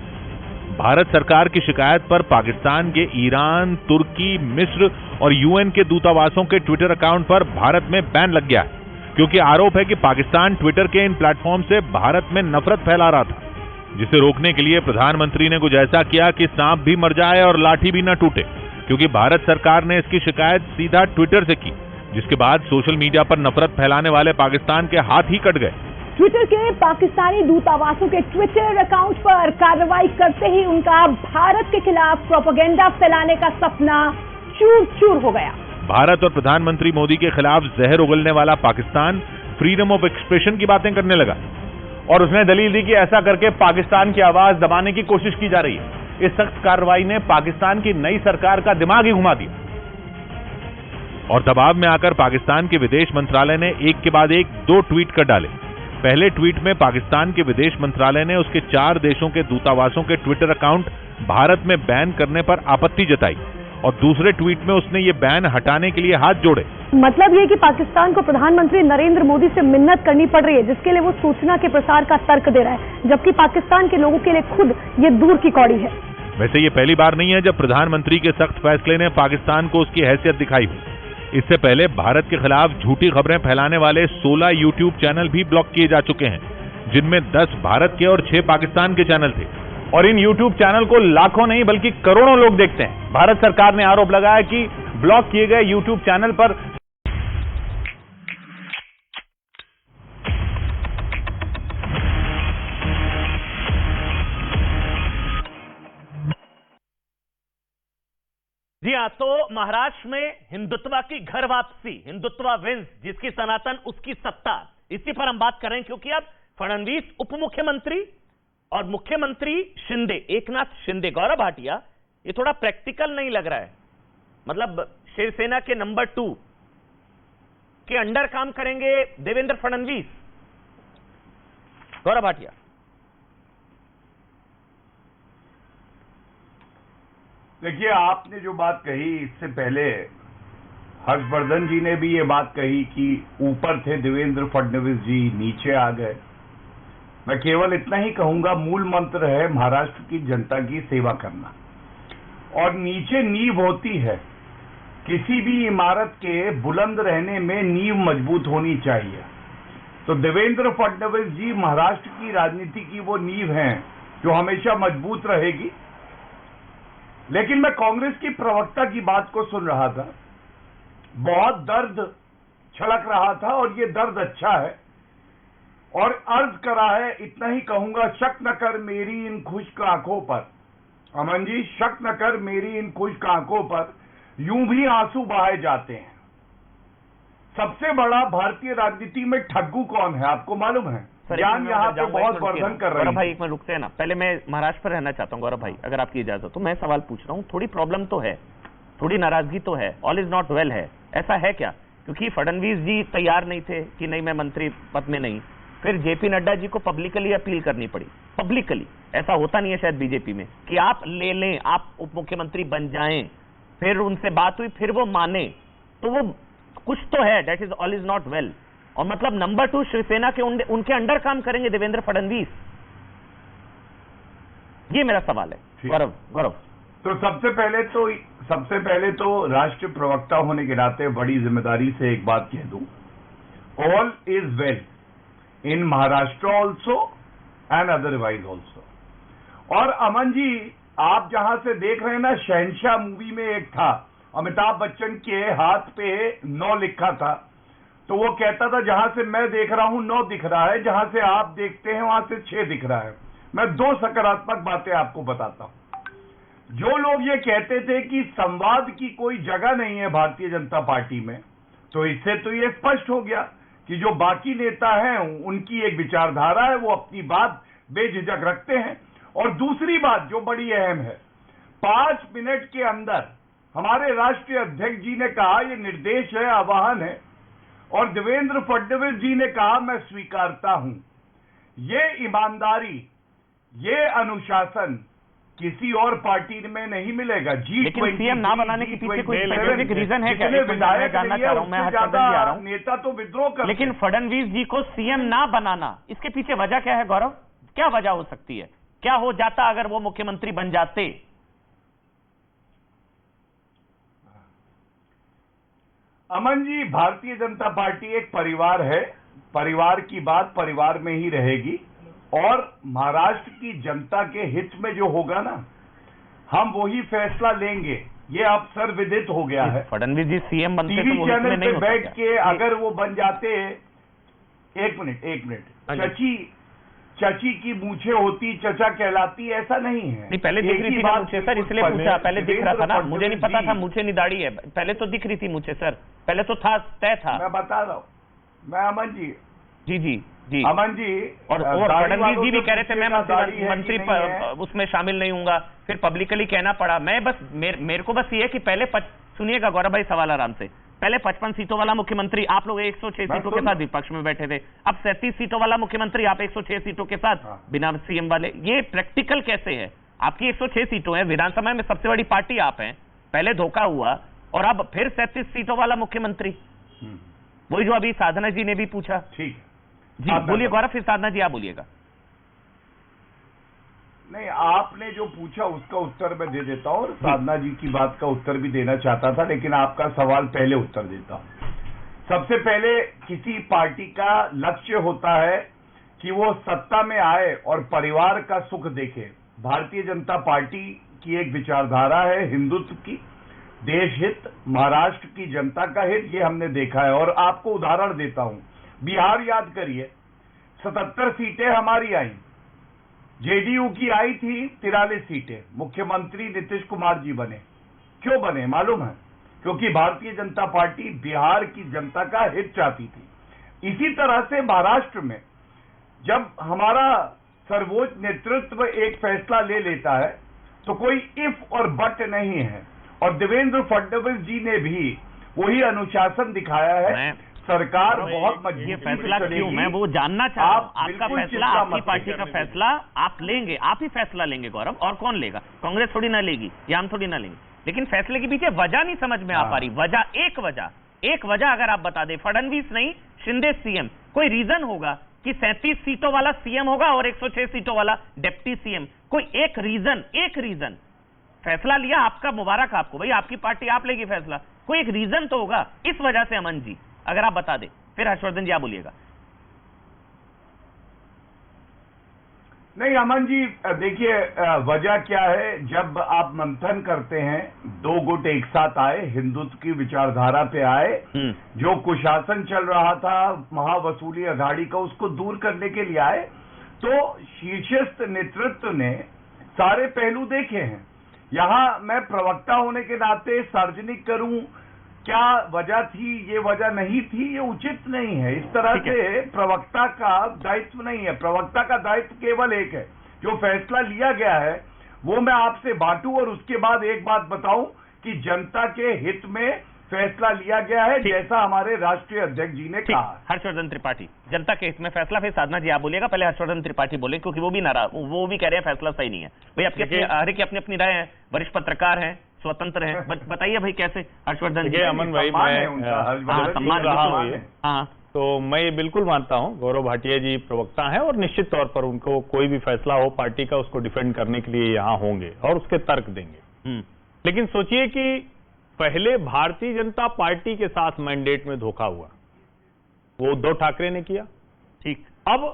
भारत सरकार की शिकायत पर पाकिस्तान के ईरान, तुर्की, मिस्र और यूएन के दूतावासों के ट्विटर अकाउंट पर भारत में बैन लग गया है, क्योंकि आरोप है कि पाकिस्तान ट्विटर के इन प्लेटफॉर्म से भारत में नफरत फैला रहा था, जिसे रोकने के लिए प्रधानमंत्री ने कुछ ऐसा किया कि सांप भी मर जाए और लाठी भी न टूटे, क्योंकि भारत सरकार ने इसकी शिकायत सीधा ट्विटर से की, जिसके बाद सोशल मीडिया पर नफरत फैलाने वाले पाकिस्तान के हाथ ही कट गए। ट्विटर के पाकिस्तानी दूतावासों के ट्विटर अकाउंट पर कार्रवाई करते ही उनका भारत के खिलाफ प्रोपेगेंडा फैलाने का सपना चूर चूर हो गया। भारत और प्रधानमंत्री मोदी के खिलाफ जहर उगलने वाला पाकिस्तान फ्रीडम ऑफ एक्सप्रेशन की बातें करने लगा, और उसने दलील दी कि ऐसा करके पाकिस्तान की आवाज दबाने की कोशिश की जा रही है। इस सख्त कार्रवाई ने पाकिस्तान की नई सरकार का दिमाग ही घुमा दिया। और दबाव में आकर पाकिस्तान के विदेश मंत्रालय ने एक के बाद एक 2 ट्वीट कर डाले। पहले ट्वीट में पाकिस्तान के विदेश मंत्रालय ने उसके 4 देशों के दूतावासों के ट्विटर अकाउंट भारत में बैन करने पर आपत्ति जताई, और दूसरे ट्वीट में उसने ये बैन हटाने के लिए हाथ जोड़े। मतलब ये कि पाकिस्तान को प्रधानमंत्री नरेंद्र मोदी से मिन्नत करनी पड़ रही है, जिसके लिए वो सूचना के प्रसार का तर्क दे रहा है, जबकि पाकिस्तान के लोगों के लिए खुद ये दूर की कौड़ी है। वैसे ये पहली बार नहीं है जब प्रधानमंत्री के सख्त फैसले ने पाकिस्तान को उसकी हैसियत दिखाई हुई। इससे पहले भारत के खिलाफ झूठी खबरें फैलाने वाले 16 यूट्यूब चैनल भी ब्लॉक किए जा चुके हैं, जिनमें 10 भारत के और 6 पाकिस्तान के चैनल थे। और इन यूट्यूब चैनल को लाखों नहीं बल्कि करोड़ों लोग देखते हैं। भारत सरकार ने आरोप लगाया कि ब्लॉक किए गए यूट्यूब चैनल पर जी हाँ, तो महाराष्ट्र में हिंदुत्व की घर वापसी, हिंदुत्व विंस, जिसकी सनातन उसकी सत्ता, इसी पर हम बात कर रहे हैं, क्योंकि अब फडणवीस उप मुख्यमंत्री और मुख्यमंत्री शिंदे, एकनाथ शिंदे, गौरव भाटिया, ये थोड़ा प्रैक्टिकल नहीं लग रहा है। मतलब शिवसेना के नंबर 2 के अंडर काम करेंगे देवेंद्र फडणवीस। गौरव भाटिया, देखिए, आपने जो बात कही इससे पहले हर्षवर्धन जी ने भी ये बात कही कि ऊपर थे देवेंद्र फडणवीस जी, नीचे आ गए। मैं केवल इतना ही कहूंगा, मूल मंत्र है महाराष्ट्र की जनता की सेवा करना, और नीचे नींव होती है। किसी भी इमारत के बुलंद रहने में नींव मजबूत होनी चाहिए। तो देवेंद्र फडणवीस जी महाराष्ट्र की राजनीति की वो नींव हैं जो हमेशा मजबूत रहेगी। लेकिन मैं कांग्रेस की प्रवक्ता की बात को सुन रहा था, बहुत दर्द छलक रहा था और ये दर्द अच्छा है और अर्ज करा है, इतना ही कहूंगा, शक न कर मेरी इन खुश्क आंखों पर, अमन जी, शक न कर मेरी इन खुश्क आंखों पर, यूं भी आंसू बहाए जाते हैं। सबसे बड़ा भारतीय राजनीति में ठग्गू कौन है आपको मालूम है? जान यहाँ पे बहुत वर्धन कर रहे हैं। गौरव भाई एक मिनट रुकते हैं ना, पहले मैं महाराष्ट्र पर रहना चाहता हूँ गौरव भाई, अगर आपकी इजाजत तो मैं सवाल पूछ रहा हूँ। थोड़ी प्रॉब्लम तो है, थोड़ी नाराजगी तो है, ऑल इज नॉट वेल है, ऐसा है क्या? क्योंकि फडणवीस जी तैयार नहीं थे कि नहीं मैं मंत्री पद में नहीं, फिर जेपी नड्डा जी को पब्लिकली अपील करनी पड़ी, पब्लिकली। ऐसा होता नहीं है शायद बीजेपी में कि आप ले लें, आप उप मुख्यमंत्री बन जाएं, फिर उनसे बात हुई, फिर वो माने, तो वो कुछ तो है, that is all is not well. और मतलब नंबर 2 शिवसेना के उनके अंडर काम करेंगे देवेंद्र फडणवीस, ये मेरा सवाल है। गौरव तो सबसे पहले तो राष्ट्रीय प्रवक्ता होने के नाते बड़ी जिम्मेदारी से एक बात कह दूं, all is well in Maharashtra also and otherwise also. और अमन जी, आप जहां से देख रहे हैं ना, शहंशाह मूवी में एक था, अमिताभ बच्चन के हाथ पे 9 लिखा था, तो वो कहता था जहां से मैं देख रहा हूं 9 दिख रहा है, जहां से आप देखते हैं वहां से 6 दिख रहा है। मैं 2 सकारात्मक बातें आपको बताता हूं। जो लोग ये कहते थे कि संवाद की कोई जगह नहीं है भारतीय जनता पार्टी में, तो इससे तो ये स्पष्ट हो गया कि जो बाकी नेता हैं उनकी एक विचारधारा है, वो अपनी बात बेझिझक रखते हैं। और दूसरी बात जो बड़ी अहम है, 5 मिनट के अंदर हमारे राष्ट्रीय अध्यक्ष जी ने कहा ये निर्देश है, आह्वान है, और देवेंद्र फडणवीस जी ने कहा मैं स्वीकारता हूं। ये ईमानदारी, ये अनुशासन किसी और पार्टी में नहीं मिलेगा। लेकिन सीएम ना बनाने के पीछे कोई स्पेसिफिक रीजन है क्या? विधायक जानना चाह रहा हूं, मैं हर्षवर्धन जी आ रहा हूं। नेता तो विद्रोह कर, लेकिन फडणवीस जी को सीएम ना बनाना, इसके पीछे वजह क्या है गौरव? क्या वजह हो सकती है? क्या हो जाता अगर वो मुख्यमंत्री बन जाते? अमन जी, भारतीय जनता पार्टी एक परिवार है, परिवार की बात परिवार में ही रहेगी, और महाराष्ट्र की जनता के हित में जो होगा ना, हम वही फैसला लेंगे। ये अब सर्वविदित हो गया है। फडणवीस जी सीएम बनते टीवी तो वो चैनल नहीं पे बैठ के अगर वो बन जाते, एक मिनट, चची की मूछें होती चचा कहलाती, ऐसा नहीं है। नहीं, पहले दिख रही थी ना मूछें सर, इसलिए पूछा। पहले दिख रहा था ना, मुझे नहीं पता था मूछें नहीं दाढ़ी है, पहले तो दिख रही थी मूछें सर, पहले तो था, तय था। मैं बता रहा हूं, मैं अमन जी, जी अमन जी, और फडणवीस जी भी कह रहे थे मैं मंत्री उसमें शामिल नहीं हूंगा, फिर पब्लिकली कहना पड़ा। मैं बस मेरे को बस ये कि पहले सुनिएगा गौरव भाई, सवाल आराम से, पहले 55 सीटों वाला मुख्यमंत्री, आप लोग 106 सीटों के साथ विपक्ष में बैठे थे, अब 37 सीटों वाला मुख्यमंत्री, आप 106 सीटों के साथ बिना सीएम वाले। ये प्रैक्टिकल कैसे है? आपकी 106 सीटों है, विधानसभा में सबसे बड़ी पार्टी आप हैं, पहले धोखा हुआ और अब फिर 37 सीटों वाला मुख्यमंत्री। वही जो अभी साधना जी ने भी पूछा। ठीक जी बोलिए गौरव, फिर साधना जी आप बोलिएगा। नहीं, आपने जो पूछा उसका उत्तर मैं दे देता हूं, और साधना जी की बात का उत्तर भी देना चाहता था, लेकिन आपका सवाल पहले उत्तर देता हूं। सबसे पहले किसी पार्टी का लक्ष्य होता है कि वो सत्ता में आए और परिवार का सुख देखे। भारतीय जनता पार्टी की एक विचारधारा है हिंदुत्व की, देश हित, महाराष्ट्र की जनता का हित, ये हमने देखा है। और आपको उदाहरण देता हूं, बिहार याद करिए, 77 सीटें हमारी आई, जेडीयू की आई थी 43 सीटें, मुख्यमंत्री नीतीश कुमार जी बने। क्यों बने मालूम है? क्योंकि भारतीय जनता पार्टी बिहार की जनता का हित चाहती थी। इसी तरह से महाराष्ट्र में जब हमारा सर्वोच्च नेतृत्व एक फैसला ले लेता है तो कोई इफ और बट नहीं है, और देवेंद्र फडणवीस जी ने भी वही अनुशासन दिखाया है। सरकार बहुत मजबूत। ये फैसला क्यों, मैं वो जानना चाह रहा हूं। आपका फैसला, आपकी पार्टी का फैसला आप लेंगे, आप ही फैसला लेंगे गौरव, और कौन लेगा? कांग्रेस थोड़ी ना लेगी, या हम थोड़ी ना लेंगे। लेकिन फैसले के पीछे वजह नहीं समझ में आ पा रही। एक वजह अगर आप बता दें, फडणवीस नहीं शिंदे सीएम, कोई रीजन होगा कि 37 सीटों वाला सीएम होगा और 106 सीटों वाला डिप्टी सीएम, कोई एक रीजन। फैसला लिया आपका, मुबारक आपको भाई, आपकी पार्टी आप लेगी फैसला, कोई एक रीजन तो होगा। इस वजह से अमन जी अगर आप बता दें, फिर हर्षवर्धन जी आप बोलिएगा। नहीं अमन जी, देखिए वजह क्या है, जब आप मंथन करते हैं, दो गुट एक साथ आए, हिंदुत्व की विचारधारा पे आए, जो कुशासन चल रहा था महावसूली अघाड़ी का, उसको दूर करने के लिए आए, तो शीर्षस्थ नेतृत्व ने सारे पहलू देखे हैं। यहां मैं प्रवक्ता होने के नाते सार्वजनिक करूं क्या वजह थी, ये वजह नहीं थी, ये उचित नहीं है। इस तरह से प्रवक्ता का दायित्व नहीं है। प्रवक्ता का दायित्व केवल एक है, जो फैसला लिया गया है वो मैं आपसे बांटूं और उसके बाद एक बात बताऊं कि जनता के हित में फैसला लिया गया है, जैसा हमारे राष्ट्रीय अध्यक्ष जी ने कहा। हर्षवर्धन त्रिपाठी, जनता के हित में फैसला, फिर साधना जी आप बोलिएगा, पहले हर्षवर्धन त्रिपाठी बोले, क्योंकि वो भी नाराज, वो भी कह रहे हैं फैसला सही नहीं है। भाई आपके हर की अपनी अपनी राय है, वरिष्ठ पत्रकार हैं, स्वतंत्र हैं, बताइए भाई कैसे हर्षवर्धन जी। अमन भाई, हाँ, तो मैं ये बिल्कुल मानता हूं गौरव भाटिया जी प्रवक्ता हैं और निश्चित तौर पर उनको कोई भी फैसला हो पार्टी का, उसको डिफेंड करने के लिए यहां होंगे और उसके तर्क देंगे। लेकिन सोचिए कि पहले भारतीय जनता पार्टी के साथ मैंडेट में धोखा हुआ, वो उद्धव ठाकरे ने किया, ठीक। अब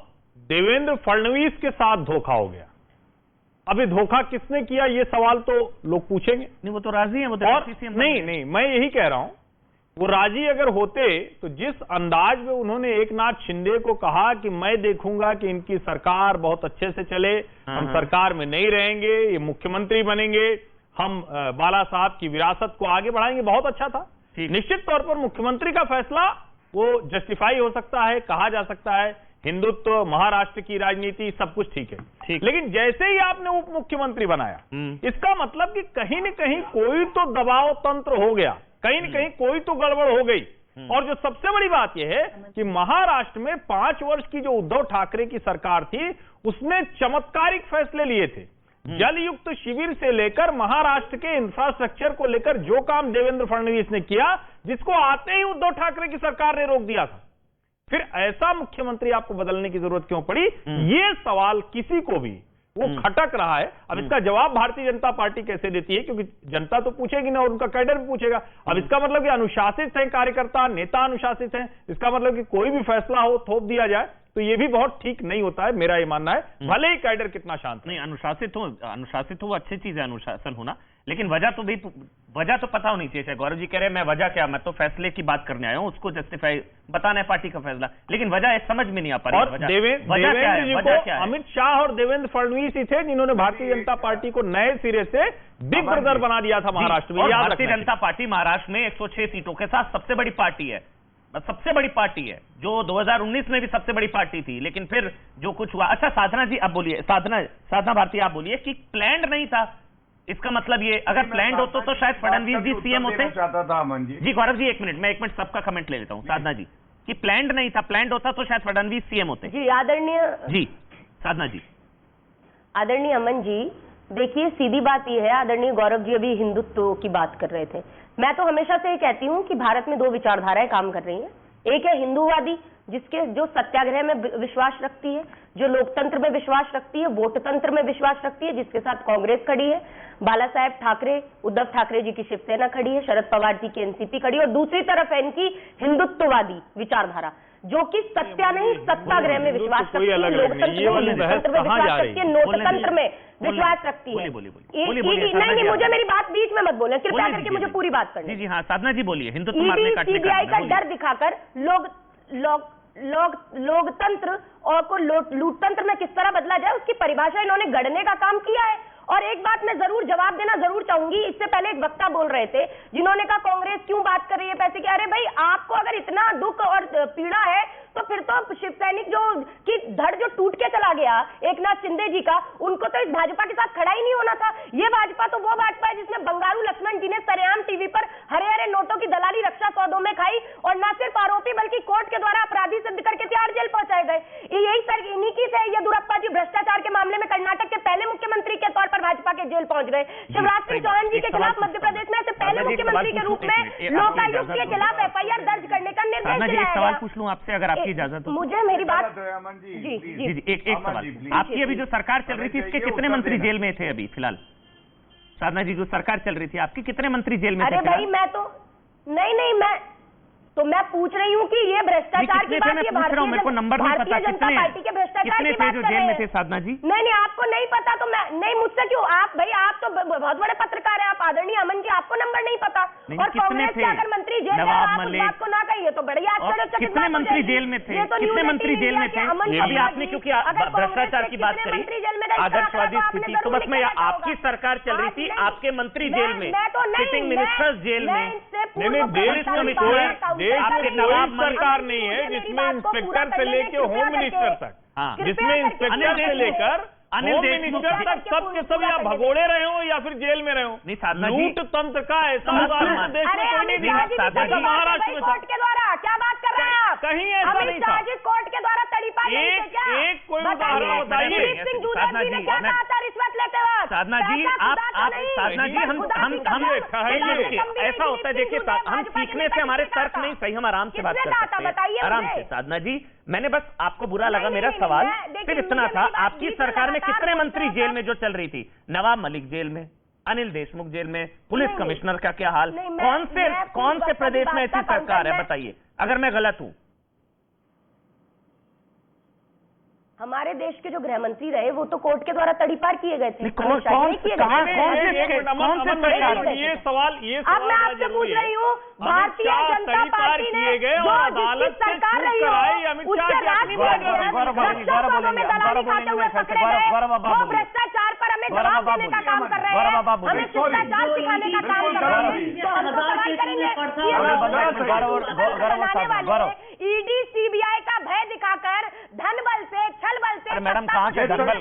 देवेंद्र फडणवीस के साथ धोखा हो गया। अभी धोखा किसने किया, ये सवाल तो लोग पूछेंगे। नहीं, वो तो राजी हैं, वो तो और नहीं, मैं यही कह रहा हूं, वो राजी अगर होते तो जिस अंदाज में उन्होंने एकनाथ शिंदे को कहा कि मैं देखूंगा कि इनकी सरकार बहुत अच्छे से चले, हम सरकार में नहीं रहेंगे, ये मुख्यमंत्री बनेंगे, हम बाला साहब की विरासत को आगे बढ़ाएंगे, बहुत अच्छा था। निश्चित तौर पर मुख्यमंत्री का फैसला वो जस्टिफाई हो सकता है, कहा जा सकता है, हिंदुत्व, महाराष्ट्र की राजनीति, सब कुछ ठीक है। लेकिन जैसे ही आपने उप मुख्यमंत्री बनाया, इसका मतलब कि कहीं न कहीं कोई तो दबाव तंत्र हो गया, कहीं न कहीं कोई तो गड़बड़ हो गई। और जो सबसे बड़ी बात यह है कि महाराष्ट्र में 5 वर्ष की जो उद्धव ठाकरे की सरकार थी, उसने चमत्कारिक फैसले लिए थे। जल युक्त शिविर से लेकर महाराष्ट्र के इंफ्रास्ट्रक्चर को लेकर जो काम देवेंद्र फडणवीस ने किया, जिसको आते ही उद्धव ठाकरे की सरकार ने रोक दिया था, फिर ऐसा मुख्यमंत्री आपको बदलने की जरूरत क्यों पड़ी, ये सवाल किसी को भी वो खटक रहा है। अब इसका जवाब भारतीय जनता पार्टी कैसे देती है, क्योंकि जनता तो पूछेगी ना और उनका कैडर भी पूछेगा। अब इसका मतलब कि अनुशासित है कार्यकर्ता, नेता अनुशासित है, इसका मतलब कि कोई भी फैसला हो थोप दिया जाए, तो ये भी बहुत ठीक नहीं होता है, मेरा ये मानना है। भले ही कैडर कितना शांत नहीं, अनुशासित हो अच्छी चीज है अनुशासन होना, लेकिन वजह तो पता होनी चाहिए। गौरव जी कह रहे हैं मैं वजह क्या, मैं तो फैसले की बात करने आया हूं, उसको जस्टिफाई बताना है पार्टी का फैसला, लेकिन वजह समझ में नहीं आ पा रही। और देवेंद्र जी को अमित शाह और देवेंद्र फडणवीस ही थे जिन्होंने भारतीय जनता पार्टी को नए सिरे से बिग ब्रदर बना दिया था महाराष्ट्र में। भारतीय जनता पार्टी महाराष्ट्र में 106 सीटों के साथ सबसे बड़ी पार्टी है, सबसे बड़ी पार्टी है, जो 2019 में भी सबसे बड़ी पार्टी थी, लेकिन फिर जो कुछ हुआ। अच्छा साधना जी आप बोलिए, साधना भारती आप बोलिए कि प्लान्ड नहीं था, इसका मतलब ये अगर प्लान्ड होता तो शायद फडणवीस जी सीएम होते। चाहता था अमन जी। जी गौरव जी एक मिनट सबका कमेंट ले लेता हूं। साधना जी कि प्लान्ड नहीं था, प्लान्ड होता तो शायद फडणवीस सीएम होते। जी आदरणीय जी साधना जी। आदरणीय अमन जी, देखिए सीधी बात यह है, आदरणीय गौरव जी अभी हिंदुत्व की बात कर रहे थे, मैं तो हमेशा से ये कहती हूं कि भारत में 2 विचारधाराएं काम कर रही हैं। एक है हिंदूवादी, जो सत्याग्रह में विश्वास रखती है, जो लोकतंत्र में विश्वास रखती है, वोट तंत्र में विश्वास रखती है, जिसके साथ कांग्रेस खड़ी है, बाला साहेब ठाकरे, उद्धव ठाकरे जी की शिवसेना खड़ी है, शरद पवार जी की एनसीपी खड़ी है, और दूसरी तरफ है इनकी हिंदुत्ववादी विचारधारा, जो कि सत्या नहीं सत्याग्रह में विश्वास रखती है, लोकतंत्र में विश्वास रखती है, नोटतंत्र में विश्वास रखती है। नहीं, मुझे मेरी बात बीच में मत बोले, कृपया करके मुझे पूरी बात करनी। जी हाँ साधना जी बोलिए। हिंदुत्व सीबीआई का डर दिखाकर लोकतंत्र और को लूटतंत्र में किस तरह बदला जाए, उसकी परिभाषा इन्होंने गढ़ने का काम किया है। और एक बात मैं जरूर जवाब देना जरूर चाहूंगी, इससे पहले एक वक्ता बोल रहे थे जिन्होंने कहा कांग्रेस क्यों बात कर रही है पैसे की। अरे भाई, आपको अगर इतना दुख और पीड़ा है तो फिर तो शिव सैनिक की धड़ जो टूट के चला गया एकनाथ शिंदे जी का, उनको तो इस भाजपा के साथ खड़ा ही नहीं होना था। ये भाजपा तो वो भाजपा है जिसमें बंगारू लक्ष्मण जी ने सरेआम टीवी पर हरे हरे नोटों की दलाली रक्षा सौदों में खाई, और न सिर्फ आरोपी बल्कि कोर्ट के द्वारा अपराधी सिद्ध करके तिहाड़ जेल पहुंचाए गए। यही सर इन्हीं की से येदियुरप्पा जी भ्रष्टाचार के मामले में कर्नाटक के पहले मुख्यमंत्री के तौर पर भाजपा के जेल पहुंच गए। शिवराज सिंह चौहान जी के खिलाफ मध्य प्रदेश में से पहले मुख्यमंत्री के रूप में लोकायुक्त के खिलाफ एफआईआर दर्ज करने का निर्देश दिया। एक सवाल पूछ लूं आपसे अगर आपकी इजाजत हो। मुझे मेरी बात जी एक सवाल, आपकी अभी जो सरकार चल रही थी इसके कितने मंत्री जेल में थे अभी फिलहाल? साधना जी जो सरकार चल रही थी आपकी कितने मंत्री जेल में थे? अरे भाई मैं तो नहीं मैं तो मैं पूछ रही हूँ कि ये भ्रष्टाचार की बात, ये भारतीय जनता पार्टी के भ्रष्टाचार की बात कर रहे हैं साधना जी। नहीं, आपको नहीं पता तो मैं नहीं, मुझसे क्यों आप भाई, आप तो बहुत बड़े पत्रकार हैं, आप आदरणीय अमन जी, आपको नंबर नहीं पता। और कांग्रेस के अगर मंत्री जेल में, आप उस बात को ना कहिए तो बढ़िया आश्चर्यचकित। कितने मंत्री जेल में थे, कितने मंत्री जेल में थे? अभी आपने क्योंकि भ्रष्टाचार की बात करी, आदर्शवादी स्थिति, तो बस मैं आपकी सरकार चल रही थी, आपके मंत्री जेल में, सिटिंग मिनिस्टर्स जेल में, देश में कोई सरकार नहीं है जिसमें इंस्पेक्टर से लेके होम मिनिस्टर तक, जिसमें इंस्पेक्टर से लेकर होम मिनिस्टर तक सब के सब या भगोड़े रहे हो या फिर जेल में रहे हो। लूट तंत्र का ऐसा उदाहरण देश में कोई नहीं दिखा। महाराष्ट्र में कोर्ट के द्वारा क्या बात कर रहे हैं आप? कहीं ऐसा नहीं था। कोर्ट के द्वारा तड़ीपार एक कोई उदाहरण बताइए। रिश्वत लेते वक्त साधना जी, आप साधना जी, हम ऐसा होता है, देखिए हम सीखने से हमारे तर्क नहीं सही, हम आराम से बात कर सकते हैं, आराम से। साधना जी, मैंने बस आपको बुरा लगा मेरा सवाल सिर्फ इतना था, आपकी सरकार में कितने मंत्री जेल में जो चल रही थी? नवाब मलिक जेल में, अनिल देशमुख जेल में, पुलिस कमिश्नर का क्या हाल? कौन से प्रदेश में ऐसी सरकार है बताइए, अगर मैं गलत हूं? हमारे देश के जो गृह मंत्री रहे वो तो कोर्ट के द्वारा तड़ीपार किए गए थे। कौन से ये सवाल, ये अब मैं आपसे पूछ रही हूँ, भारतीय जनता पार्टी ने जो जिसकी सरकार रही हो उसके में दलाली खाते हुए पकड़े गए, वो भ्रष्टाचार पर हमें जवाब देने का काम कर रहे हैं, हमें शिष्टाचार सिखाने का काम कर रहे हैं। तो हम सवाल करेंगे, ईडी सीबीआई का भय दिखाकर धन बल से, छल बल से, मैडम कहाँ से धन बल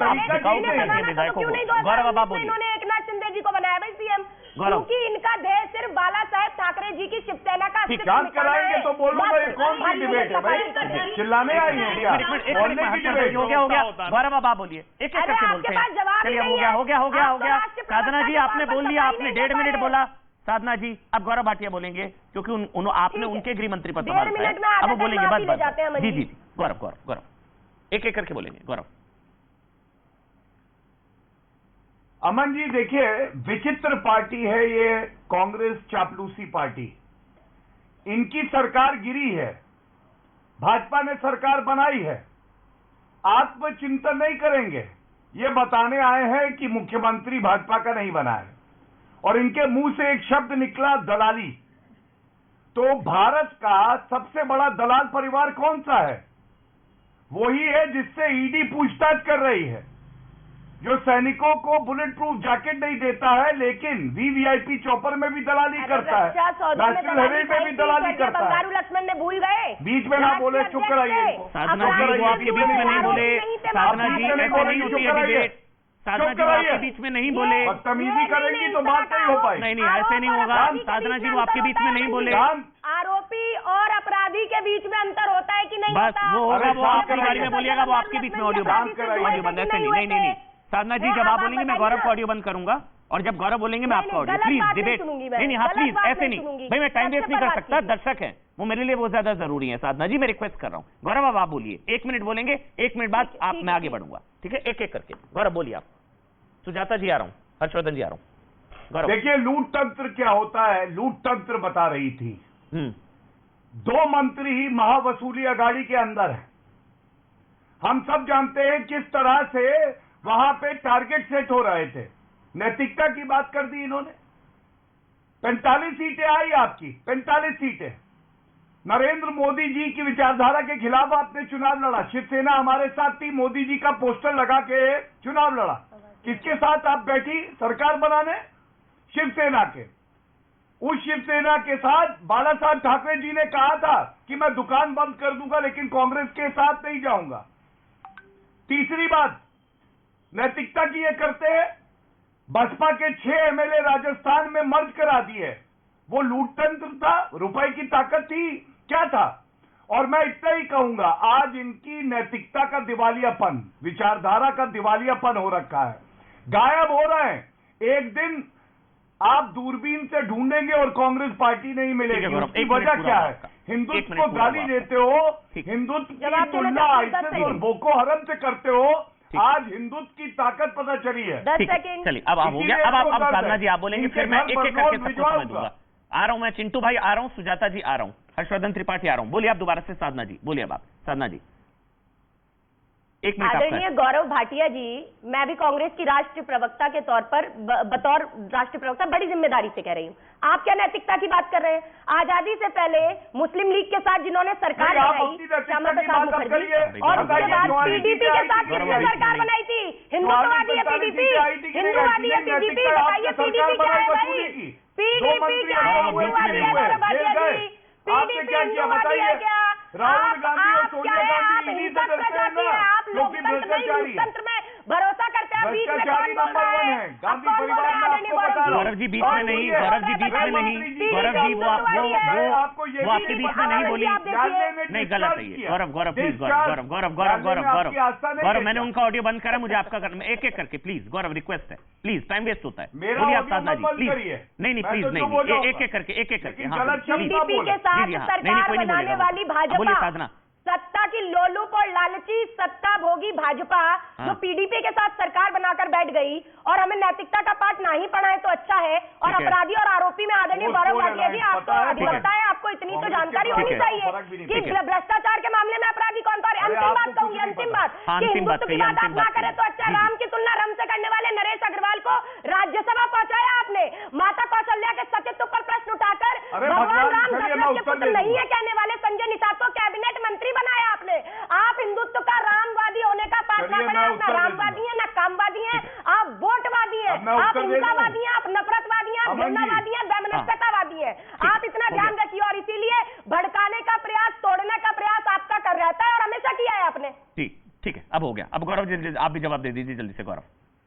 विधायकों को? गौरव बाबू, इन्होंने एकनाथ शिंदे जी को बनाया भाई सीएम, क्योंकि इनका ध्येय सिर्फ बाला साहेब ठाकरे जी की शिवसेना का जांच कराएंगे तो बोलो भाई, कौन सी डिबेट है भाई? चिल्लाने आई है क्या? हो गया गौरव बाबू बोलिए, एक एक करके बोलते हैं। चलिए हो गया। साधना जी आपने बोल दिया, आपने 1.5 मिनट बोला। साधना जी अब गौरव भाटिया बोलेंगे क्योंकि आपने उनके गृह मंत्री पद संभाला है, अब वो बोलेंगे। बस जी गौरव एक एक करके बोलेंगे। गौरव। अमन जी देखिए, विचित्र पार्टी है ये कांग्रेस चापलूसी पार्टी। इनकी सरकार गिरी है, भाजपा ने सरकार बनाई है, आत्मचिंतन नहीं करेंगे। ये बताने आए हैं कि मुख्यमंत्री भाजपा का नहीं बना है, और इनके मुंह से एक शब्द निकला दलाली। तो भारत का सबसे बड़ा दलाल परिवार कौन सा है? वही है जिससे ईडी पूछताछ कर रही है, जो सैनिकों को बुलेट प्रूफ जैकेट नहीं देता है लेकिन वीवीआईपी चॉपर में भी दलाली करता है, नेशनल हाईवे में भी दलाली करता है। लक्ष्मण ने भूल गए, बीच में ना बोले, चुप कराइए। साधना जी आपके बीच में नहीं बोले, साधना जी ऐसे नहीं होती है डिबेट। साधना जी आपके बीच में नहीं बोले, बदतमीजी करेंगी तो बात नहीं हो पाएगी। नहीं ऐसे नहीं होगा। साधना जी वो आपके बीच में नहीं बोले। आरोपी और अपराधी के बीच में अंतर होता है कि नहीं? बस वो होगा, वो आपके बारे में बोलिएगा, वो आपके बीच में ऑडियो बंद। ऐसे नहीं। साधना जी जब आप बोलेंगे मैं गौरव को ऑडियो बंद करूंगा, और जब गौरव बोलेंगे मैं आपका ऑडियो। प्लीज डिबेट नहीं, हाँ प्लीज ऐसे नहीं भाई, मैं टाइम वेस्ट नहीं कर सकता, दर्शक है वो मेरे लिए बहुत ज्यादा जरूरी है। साधना जी मैं रिक्वेस्ट कर रहा हूँ, गौरव अब आप बोलिए, 1 मिनट बोलेंगे, 1 मिनट बाद आप मैं आगे बढ़ूंगा, ठीक है? एक एक करके। गौरव बोलिए आप। सुजाता जी आ रहा हूँ, हर्षवर्धन जी आ रहा हूँ। गौरव देखिए, लूट तंत्र क्या होता है, लूट तंत्र बता रही थी। 2 मंत्री महावसूली अघाड़ी के अंदर है। हम सब जानते हैं किस तरह से वहां पे टारगेट सेट हो रहे थे। नैतिकता की बात कर दी इन्होंने। 45 सीटें आई आपकी, 45 सीटें। नरेंद्र मोदी जी की विचारधारा के खिलाफ आपने चुनाव लड़ा, शिवसेना हमारे साथ थी, मोदी जी का पोस्टर लगा के चुनाव लड़ा। किसके साथ आप बैठी सरकार बनाने? शिवसेना के। उस शिवसेना के साथ बाला साहब ठाकरे जी ने कहा था कि मैं दुकान बंद कर दूंगा लेकिन कांग्रेस के साथ नहीं जाऊंगा। तीसरी बात, नैतिकता की ये करते हैं, बसपा के 6 एमएलए राजस्थान में मर्ज करा दिए। वो लूटतंत्र था, रुपए की ताकत थी, क्या था? और मैं इतना ही कहूंगा, आज इनकी नैतिकता का दिवालियापन, विचारधारा का दिवालियापन हो रखा है, गायब हो रहे हैं। एक दिन आप दूरबीन से ढूंढेंगे और कांग्रेस पार्टी नहीं मिलेगी। उसकी वजह क्या है? हिंदुत्व को गाली देते हो, हिंदुत्व की तुलना आईएसआईएस और बोको हरम से करते हो। आज हिंदुत्व की ताकत पता चली है। 10 सेकंड। चलिए अब हो गया। अब साधना जी आप बोलेंगे, फिर मैं एक एक करके सबको समझ दूंगा। आ रहा हूं मैं, चिंटू भाई आ रहा हूं, सुजाता जी आ रहा हूं, हर्षवर्धन त्रिपाठी आ रहा हूं। बोलिए आप दोबारा से, साधना जी बोलिए अब आप, साधना जी एक मिनट। आदरणीय गौरव भाटिया जी, मैं भी कांग्रेस की राष्ट्रीय प्रवक्ता के तौर पर बतौर राष्ट्रीय प्रवक्ता बड़ी जिम्मेदारी से कह रही हूँ, आप क्या नैतिकता की बात कर रहे हैं? आजादी से पहले मुस्लिम लीग के साथ जिन्होंने सरकार बनाई, श्यामा प्रसाद मुखर्जी, और उसके बाद पीडीपी के साथ किसने सरकार बनाई थी? हिंदुत्ववादी है पीडीपी, हिंदुवादी है पीडीपी, बताइए पीडीपी क्या है भाई? पीडीपी क्या है? हिंदुवादी है गौरव भाटिया जी? पीडीपी हिंदुवादी है क्या? राहुल गांधी और सोनिया गांधी इन्हीं से डरते हैं ना, क्योंकि भ्रष्टाचारी में भरोसा करते हैं। बीच में भ्रष्टाचारी नंबर 1 है गांधी परिवार में, आपको बता रहा हूं। गौरव जी बीच में नहीं, गौरव जी बीच में नहीं, गौरव जी वो आपके बीच में नहीं बोली, नहीं गलत है ये। गौरव गौरव प्लीज, गौरव गौरव गौरव गौरव गौरव गौरव मैंने उनका ऑडियो बंद करा, मुझे आपका करना, एक एक करके प्लीज, गौरव रिक्वेस्ट है प्लीज, टाइम वेस्ट होता है। बोलिए आप साधना जी प्लीज, नहीं प्लीज नहीं, एक एक करके, एक एक करके। बीजेपी के साथ सरकार बनाने वाली भाजपा, साधना सत्ता की लोलुप और लालची सत्ता भोगी भाजपा जो पीडीपी के साथ सरकार बनाकर बैठ गई, और हमें नैतिकता का पाठ नहीं पढ़ाए तो अच्छा है। और अपराधी और आरोपी में आदरणीय गौरव भाटिया जी, आपको अधिवक्ता है, आपको इतनी तो जानकारी होनी चाहिए कि भ्रष्टाचार के मामले में अपराधी कौन कौन है। अंतिम बात कहूंगी, अंतिम बात कि हिंदुत्व की बात आप ना करें तो अच्छा। राम की तुलना रम से करने वाले नरेश अग्रवाल को राज्यसभा पहुंचाया आपने, माता कौशल्या के सतीत्व पर प्रश्न उठाकर भगवान राम दशरथ के पुत्र नहीं है कहने वाले संजय निषाद को कैबिनेट मंत्री बनाया आपने। आप हिंदुत्व का रामवादी होने का पाठ ना पढ़े, आप ना रामवादी है ना कामवादी है, आप वोटवादी है, आप हिंसावादी है, आप नफरतवादी है, आप घृणावादी है, वैमनस्यतावादी है। आप इतना ध्यान रखिए, और इसीलिए भड़काने का प्रयास, तोड़ने का प्रयास आपका कर रहता है और हमेशा किया है आपने। ठीक है, अब हो गया। अब गौरव जी आप भी जवाब दे दीजिए जल्दी से। गौरव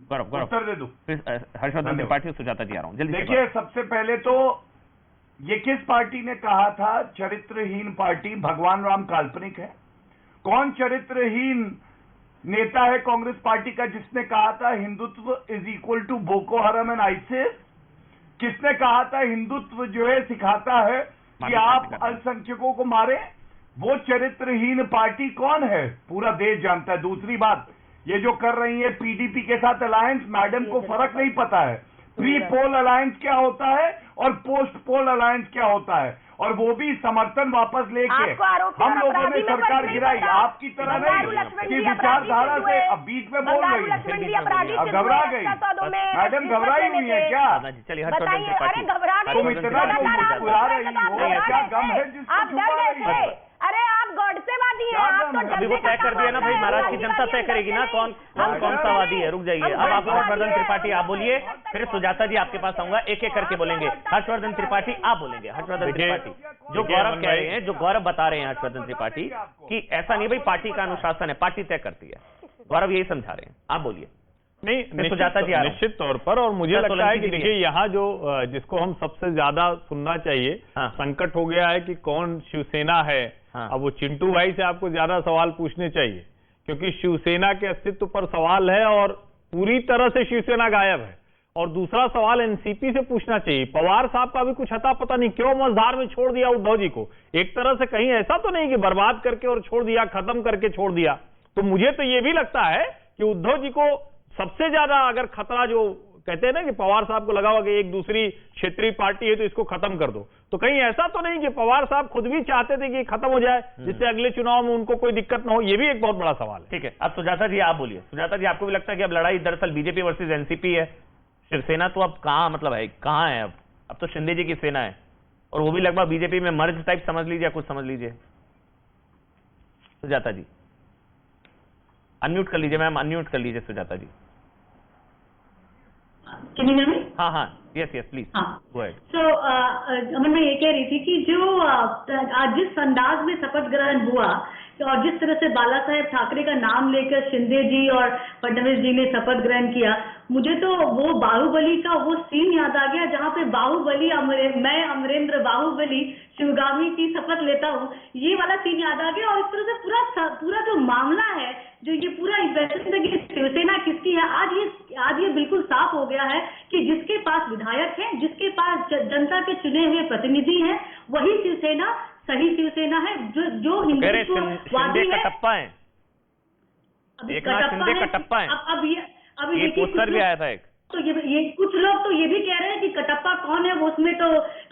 गौरव गौरव उत्तर दे दूं? हर्षवर्धन त्रिपाठी और सुजाता जी आ रहा हूं, जल्दी। देखिए, सबसे पहले तो ये किस पार्टी ने कहा था चरित्रहीन पार्टी? भगवान राम काल्पनिक है? कौन चरित्रहीन नेता है कांग्रेस पार्टी का जिसने कहा था Hindutva is equal to Boko Haram and ISIS? किसने कहा था हिंदुत्व जो है सिखाता है कि आप अल्पसंख्यकों को मारे? वो चरित्रहीन पार्टी कौन है पूरा देश जानता है। दूसरी बात, ये जो कर रही है पीडीपी के साथ अलायंस, मैडम को फर्क नहीं पता है प्री पोल अलायंस क्या होता है और पोस्ट पोल अलायंस क्या होता है, और वो भी समर्थन वापस लेके हम लोगों ने सरकार गिराई। आपकी तरह नहीं कि विचारधारा से अब बीच में बोल रही है, घबरा गई मैडम, घबराई हुई है क्या? तुम इतना मुस्कुरा रही हो, क्या गम है जिसको छुपा रही है? अरे आप गॉडसेवादी हैं, आप तो अभी वो तय कर दिया ना भाई, महाराज की जनता तय करेगी ना कौन सा वादी है। रुक जाइए, अब आप हर्षवर्धन त्रिपाठी आप बोलिए, फिर सुजाता जी आपके पास आऊंगा, एक एक करके बोलेंगे। हर्षवर्धन त्रिपाठी आप बोलेंगे। हर्षवर्धन त्रिपाठी, जो गौरव कह रहे हैं, जो गौरव बता रहे हैं हर्षवर्धन त्रिपाठी कि ऐसा नहीं भाई पार्टी का अनुशासन है, पार्टी तय करती है, गौरव यही समझा रहे हैं, आप बोलिए। नहीं, सुजाता जी निश्चित तौर पर, और मुझे लगता है कि देखिए यहाँ जो जिसको हम सबसे ज्यादा सुनना चाहिए, संकट हो गया है कि कौन शिवसेना है। अब वो चिंटू भाई से आपको ज्यादा सवाल पूछने चाहिए, क्योंकि शिवसेना के अस्तित्व पर सवाल है और पूरी तरह से शिवसेना गायब है। और दूसरा सवाल एनसीपी से पूछना चाहिए, पवार साहब का भी कुछ अता पता नहीं, क्यों मझधार में छोड़ दिया उद्धव जी को? एक तरह से कहीं ऐसा तो नहीं कि बर्बाद करके और छोड़ दिया, खत्म करके छोड़ दिया। तो मुझे तो ये भी लगता है कि उद्धव जी को सबसे ज्यादा अगर खतरा, जो कहते हैं ना कि पवार साहब को लगा हुआ कि एक दूसरी क्षेत्रीय पार्टी है तो इसको खत्म कर दो, तो कहीं ऐसा तो नहीं कि पवार साहब खुद भी चाहते थे कि खत्म हो जाए जिससे अगले चुनाव में उनको कोई दिक्कत ना हो? ये भी एक बहुत बड़ा सवाल है। ठीक है, अब सुजाता जी आप बोलिए। सुजाता जी, आपको भी लगता है कि अब लड़ाई दरअसल बीजेपी वर्सेस एनसीपी है? शिवसेना तो अब कहां मतलब है, कहां है? अब तो शिंदे जी की सेना है, और वो भी लगभग बीजेपी में मर्ज टाइप समझ लीजिए, कुछ समझ लीजिए। सुजाता जी अनम्यूट कर लीजिए, मैम अनम्यूट कर लीजिए सुजाता जी। हाँ, यस प्लीज गो अहेड। सो अमन, मैं ये कह रही थी कि जो आज जिस अंदाज में शपथ ग्रहण हुआ और जिस तरह से बाला साहेब ठाकरे का नाम लेकर शिंदे जी और फडणवीस जी ने शपथ ग्रहण किया, मुझे तो वो बाहुबली का वो सीन याद आ गया जहाँ पे बाहुबली मैं अमरेंद्र बाहुबली शिवगामी की शपथ लेता हूँ, ये वाला सीन याद आ गया। और इस तरह से पूरा जो मामला है, जो ये पूरा शिवसेना किसकी है, आज ये बिल्कुल साफ हो गया है कि जिसके पास विधायक है, जिसके पास जनता के चुने हुए प्रतिनिधि हैं, वही शिवसेना सही शिवसेना है, जो हिंदुत्ववादी है। टप्पा है, एक नाथ शिंदे का टप्पा है। अब ये पोस्टर भी आया था एक। तो ये कुछ लोग तो ये भी कह रहे हैं कि कटप्पा कौन है वो, उसमें तो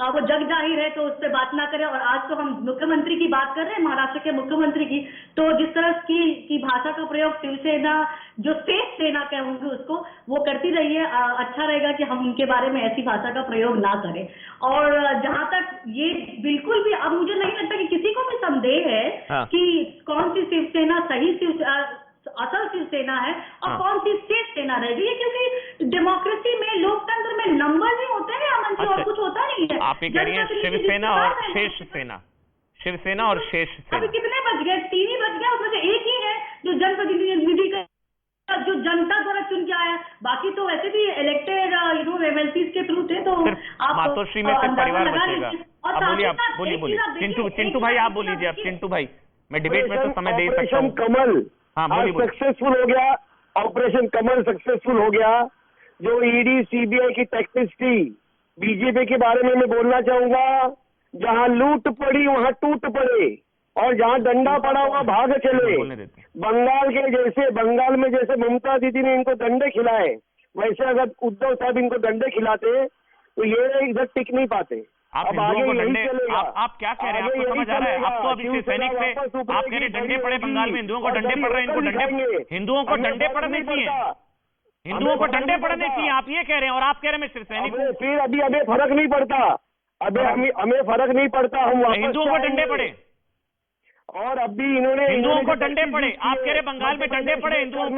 वो जग जाहिर है, तो उस पर बात ना करें। और आज तो हम मुख्यमंत्री की बात कर रहे हैं, महाराष्ट्र के मुख्यमंत्री की, तो जिस तरह की भाषा का प्रयोग शिवसेना, जो सेफ सेना कहूंगी उसको, वो करती रही है। अच्छा रहेगा कि हम उनके बारे में ऐसी भाषा का प्रयोग ना करें। और जहां तक ये बिल्कुल भी अब मुझे नहीं लगता कि किसी को भी संदेह है कि कौन सी शिवसेना सही असल शिवसेना है और कौन सी सेफ सेना रहेगी, क्योंकि डेमोक्रेसी में, लोकतंत्र में नंबर नहीं होते हैं अमन जी, और कुछ होता नहीं है। आप ये कह रही हैं शिवसेना और शेष सेना, शिवसेना और शेष सेना। अभी कितने बच गए? 3 ही बच गए, उसमें से एक ही है जो जनप्रतिनिधि का, जो जनता द्वारा चुन के आया। बाकी तो वैसे भी इलेक्टेड एमएलसी के थ्रू थे। तो आप मातोश्री में से परिवार बचेगा। अब बोलिए चिंटू भाई, आप बोलिए। अब चिंटू भाई, मैं डिबेट में तो समय दे सकता हूँ। कमल सक्सेसफुल हो गया, ऑपरेशन कमल सक्सेसफुल हो गया। जो ईडी सीबीआई की टैक्टिक्स थी, बीजेपी के बारे में मैं बोलना चाहूंगा, जहां लूट पड़ी वहां टूट पड़े, और जहां डंडा पड़ा हुआ भाग चले। बंगाल में जैसे ममता दीदी ने इनको डंडे खिलाए, वैसे अगर उद्धव साहब इनको डंडे खिलाते तो ये इधर टिक नहीं पाते। आप हिंदुओं को डंडे, आप क्या कह रहे हैं? आपको समझ आ रहा है? आप तो अभी शिवसैनिक से आप कह रहे डंडे पड़े बंगाल में, हिंदुओं को डंडे पड़ रहे हैं, इनको डंडे, हिंदुओं को डंडे पड़ने चाहिए, हिंदुओं को डंडे पड़ने चाहिए, आप ये कह रहे हैं। और आप कह रहे हैं मैं शिवसैनिक हूं। फिर अभी हमें फर्क नहीं पड़ता, हमें फर्क नहीं पड़ता, हम हिंदुओं को डंडे पड़े। और अभी इन्होंने हिंदुओं को डंडे पड़े, आप कह रहे बंगाल में डंडे पड़े हिंदुओं को,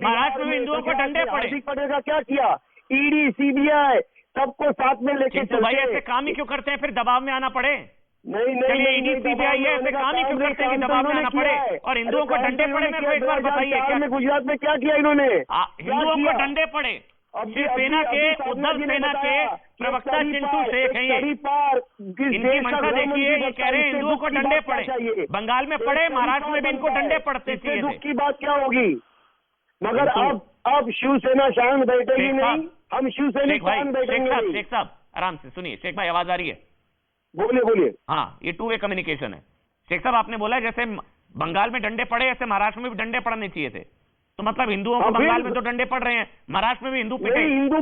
महाराष्ट्र में हिंदुओं को डंडे पड़े। हार्दिक पटेल का क्या किया? ईडी सीबीआई सबको साथ में लेके तो भाई ऐसे काम ही क्यों करते हैं? फिर दबाव में आना पड़े। नहीं ईडी सीबीआई है, ऐसे काम ही क्यों करते हैं कि दबाव में आना पड़े और हिंदुओं को डंडे पड़े? मेरे को एक बार बताइए, क्या गुजरात में क्या किया इन्होंने? हिंदुओं को डंडे पड़े। शिवसेना के, उद्धव सेना के प्रवक्ता चिंटू शेख हैं ये, इनकी मंशा देखिए, ये कह रहे हैं हिंदुओं को डंडे पड़े। बंगाल में पड़े, महाराष्ट्र में भी इनको डंडे पड़ते चाहिए। दुख की बात क्या होगी? मगर अब शिवसेना शांत बैठेगी नहीं, हम शिवसैनिक शांत बैठेंगे। शेख साहब आराम से सुनिए। शेख भाई आवाज आ रही है? बोलिए। हाँ, ये 2 वे कम्युनिकेशन है। शेख साहब आपने बोला जैसे बंगाल में डंडे पड़े, ऐसे महाराष्ट्र में भी डंडे पड़ने चाहिए थे, तो मतलब हिंदुओं को बंगाल में तो डंडे पड़ रहे हैं, महाराष्ट्र में भी हिंदू पिटे, हिंदू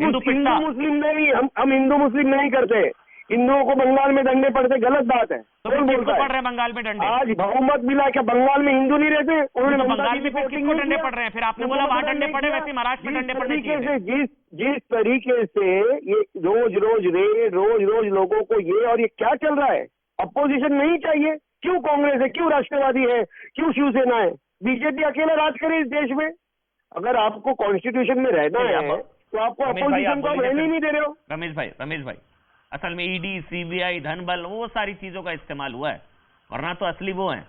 मुस्लिम नहीं, हम हिंदू मुस्लिम नहीं करते। हिंदुओं को बंगाल में डंडे पड़ते, गलत बात है। तो किसको पड़ रहे हैं बंगाल में डंडे? आज बहुमत मिला, क्या बंगाल में हिंदू नहीं रहते? उन्होंने तो बंगाल में फिर किसको डंडे पड़ रहे हैं? फिर आपने बोला वहां डंडे पड़े, वैसे महाराष्ट्र में डंडे पड़ने चाहिए। जिस तरीके से ये रोज रोज लोगों को ये क्या चल रहा है? अपोजिशन नहीं चाहिए? क्यों कांग्रेस है, क्यों राष्ट्रवादी है, क्यों शिवसेना है? बीजेपी अकेला राज करे इस देश में। अगर आपको कॉन्स्टिट्यूशन में रहना है तो आपको अपोजिशन को रहने नहीं दे रहे हो। रमेश भाई असल में ईडी सीबीआई धन बल वो सारी चीजों का इस्तेमाल हुआ है, वरना तो असली वो है।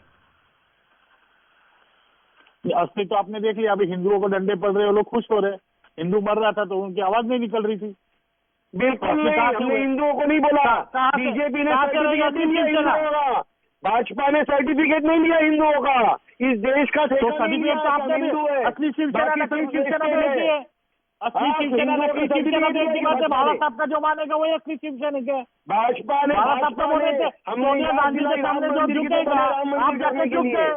असली तो आपने देख लिया, अभी हिंदुओं को डंडे पड़ रहे, वो लोग खुश हो रहे। हिंदू मर रहा था तो उनकी आवाज नहीं निकल रही थी। बिल्कुल नहीं, हमने हिंदुओं को नहीं बोला। बीजेपी ने सर्टिफिकेट नहीं लिया हिंदुओं का, भाजपा ने सर्टिफिकेट नहीं लिया हिंदुओं का। इस देश का सर्टिफिकेट हिंदू है, असली शिवसेना असली शिवसेना बाला साहब का जो मानेगा वही असली शिवसैनिक है। भाजपा ने बाला साहब का बोल रहे थे, सोनिया गांधी के सामने जो झुकेगा आप जाके झुक गए।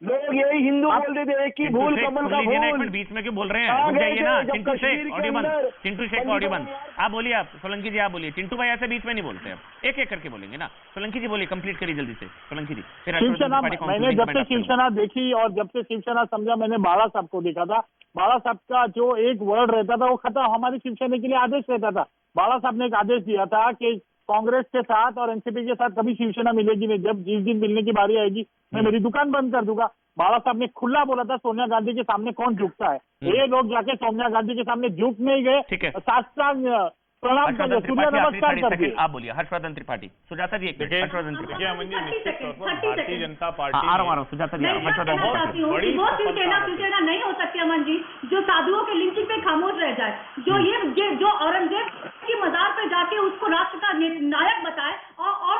लोग यही हिंदू बोलते थे कि भूल कमल का भूल। बीच में क्यों बोल रहे हैं? रुक जाइए ना। चिंटू शेख ऑडियो बंद। आप बोलिए, आप सोलंकी जी आप बोलिए। चिंटू भाई ऐसे बीच में नहीं बोलते, अब एक एक करके बोलेंगे ना। सोलंकी जी बोलिए, कंप्लीट करिए जल्दी से सोलंकी जी। शिवसेना, मैंने जब से शिवसेना देखी और जब से शिवसेना समझा, मैंने बाला साहब को देखा था। बाला साहब का जो एक वर्ड रहता था वो खत्म, हमारी शिवसेना के लिए आदेश रहता था। बाला साहब ने एक आदेश दिया था कि कांग्रेस के साथ और एनसीपी के साथ कभी शिवसेना मिलेगी नहीं, जब जिस दिन मिलने की बारी आएगी मैं मेरी दुकान बंद कर दूंगा। बाला साहब ने खुला बोला था, सोनिया गांधी के सामने कौन झुकता है? ये लोग जाके सोनिया गांधी के सामने झुक नहीं गए, साष्टांग प्रणाम कर दिया, सूर्य नमस्कार कर दिया। आप बोलिए हर्षवर्धन त्रिपाठी। सुजाता जी एक हर्षवर्धन त्रिपाठी। भारतीय जनता पार्टी आ रहा हूँ सुजाता जी। वो शिवसेना नहीं हो सकती अमन जी जो साधुओं के लिंचिंग पे खामोश रह जाए, जो औरंगजेब की मजार पे जाके उसको राष्ट्र का नायक बताए और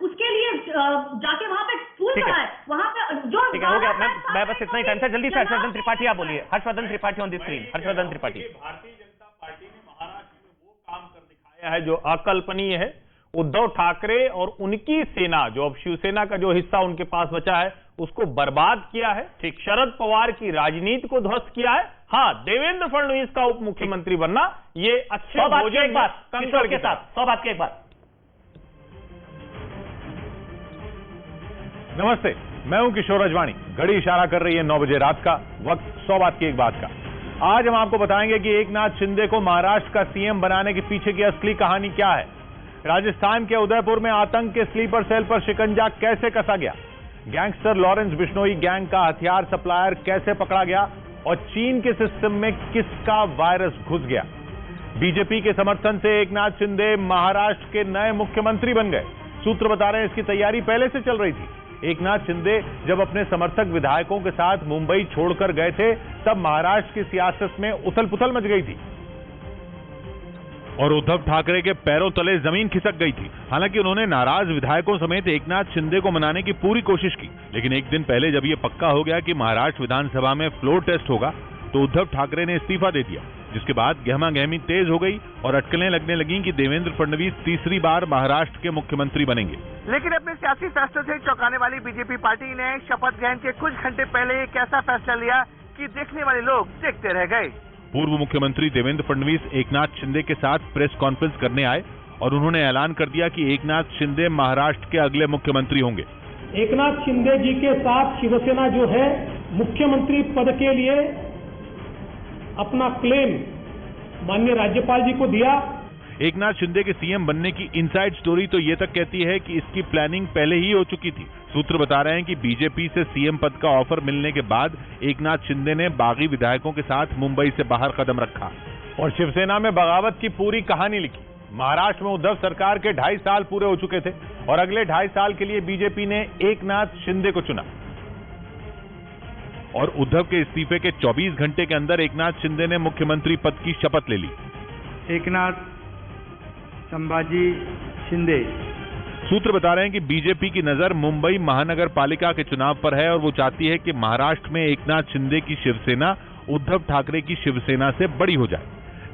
उसके लिए जाके वहाँ पे फूल चढ़ाए, वहाँ पे जो हो गया। मैं बस इतना ही टाइम था, जल्दी से हर्षवर्धन त्रिपाठी आप बोलिए। Harshvardhan Tripathi on the screen. Harshvardhan Tripathi. Bharatiya Janata party ने महाराष्ट्र में वो काम कर दिखाया है जो अकल्पनीय है। उद्धव ठाकरे और उनकी सेना, जो अब शिवसेना का जो हिस्सा उनके पास बचा है, उसको बर्बाद किया है। ठीक, शरद पवार की राजनीति को ध्वस्त किया है हाँ, देवेंद्र फडणवीस का उप मुख्यमंत्री बनना ये अच्छे भोजन एक बात कंकड़ के साथ 100 बात की एक बात। नमस्ते, मैं हूं किशोर अजवाणी। घड़ी इशारा कर रही है 9 बजे रात का, वक्त 100 बात की एक बात का। आज हम आपको बताएंगे कि एकनाथ शिंदे को महाराष्ट्र का सीएम बनाने के पीछे की असली कहानी क्या है। राजस्थान के उदयपुर में आतंक के स्लीपर सेल पर शिकंजा कैसे कसा गया, गैंगस्टर लॉरेंस बिश्नोई गैंग का हथियार सप्लायर कैसे पकड़ा गया और चीन के सिस्टम में किसका वायरस घुस गया। बीजेपी के समर्थन से एकनाथ शिंदे महाराष्ट्र के नए मुख्यमंत्री बन गए। सूत्र बता रहे हैं इसकी तैयारी पहले से चल रही थी। एकनाथ शिंदे जब अपने समर्थक विधायकों के साथ मुंबई छोड़कर गए थे तब महाराष्ट्र की सियासत में उथल पुथल मच गई थी और उद्धव ठाकरे के पैरों तले जमीन खिसक गई थी। हालांकि उन्होंने नाराज विधायकों समेत एकनाथ शिंदे को मनाने की पूरी कोशिश की, लेकिन एक दिन पहले जब यह पक्का हो गया कि महाराष्ट्र विधानसभा में फ्लोर टेस्ट होगा तो उद्धव ठाकरे ने इस्तीफा दे दिया, जिसके बाद गहमा गहमी तेज हो गई और अटकलें लगने लगी कि देवेंद्र फडणवीस तीसरी बार महाराष्ट्र के मुख्यमंत्री बनेंगे। लेकिन अपने सियासी फैसलों से चौंकाने वाली बीजेपी पार्टी ने शपथ ग्रहण के कुछ घंटे पहले एक ऐसा फैसला लिया कि देखने वाले लोग देखते रह गए। पूर्व मुख्यमंत्री देवेंद्र फडणवीस एकनाथ शिंदे के साथ प्रेस कॉन्फ्रेंस करने आए और उन्होंने ऐलान कर दिया कि एकनाथ शिंदे महाराष्ट्र के अगले मुख्यमंत्री होंगे। एकनाथ शिंदे जी के साथ शिवसेना जो है मुख्यमंत्री पद के लिए अपना क्लेम माननीय राज्यपाल जी को दिया। एकनाथ शिंदे के सीएम बनने की इनसाइड स्टोरी तो ये तक कहती है कि इसकी प्लानिंग पहले ही हो चुकी थी। सूत्र बता रहे हैं कि बीजेपी से सीएम पद का ऑफर मिलने के बाद एकनाथ शिंदे ने बागी विधायकों के साथ मुंबई से बाहर कदम रखा और शिवसेना में बगावत की पूरी कहानी लिखी। महाराष्ट्र में उद्धव सरकार के 2.5 साल पूरे हो चुके थे और अगले 2.5 साल के लिए बीजेपी ने एकनाथ शिंदे को चुना और उद्धव के इस्तीफे के 24 घंटे के अंदर एकनाथ शिंदे ने मुख्यमंत्री पद की शपथ ले ली। एकनाथ संभाजी शिंदे। सूत्र बता रहे हैं कि बीजेपी की नजर मुंबई महानगर पालिका के चुनाव पर है और वो चाहती है कि महाराष्ट्र में एकनाथ शिंदे की शिवसेना उद्धव ठाकरे की शिवसेना से बड़ी हो जाए,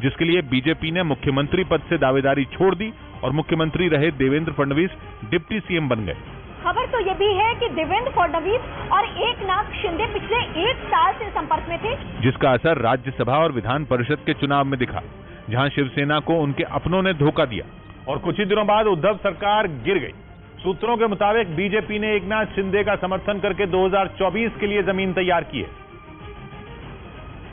जिसके लिए बीजेपी ने मुख्यमंत्री पद से दावेदारी छोड़ दी और मुख्यमंत्री रहे देवेंद्र फडणवीस डिप्टी सीएम बन गए। खबर तो ये भी है कि देवेंद्र फडणवीस और एकनाथ शिंदे पिछले 1 साल से संपर्क में थे, जिसका असर राज्यसभा और विधान परिषद के चुनाव में दिखा, जहां शिवसेना को उनके अपनों ने धोखा दिया और कुछ ही दिनों बाद उद्धव सरकार गिर गई। सूत्रों के मुताबिक बीजेपी ने एकनाथ शिंदे का समर्थन करके 2024 के लिए जमीन तैयार की है,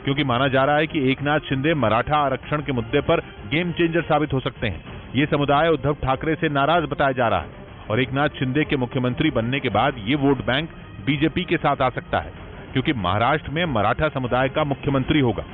क्योंकि माना जा रहा है कि एकनाथ शिंदे मराठा आरक्षण के मुद्दे पर गेम चेंजर साबित हो सकते हैं। ये समुदाय उद्धव ठाकरे से नाराज बताया जा रहा है और एकनाथ शिंदे के मुख्यमंत्री बनने के बाद ये वोट बैंक बीजेपी के साथ आ सकता है, क्योंकि महाराष्ट्र में मराठा समुदाय का मुख्यमंत्री होगा।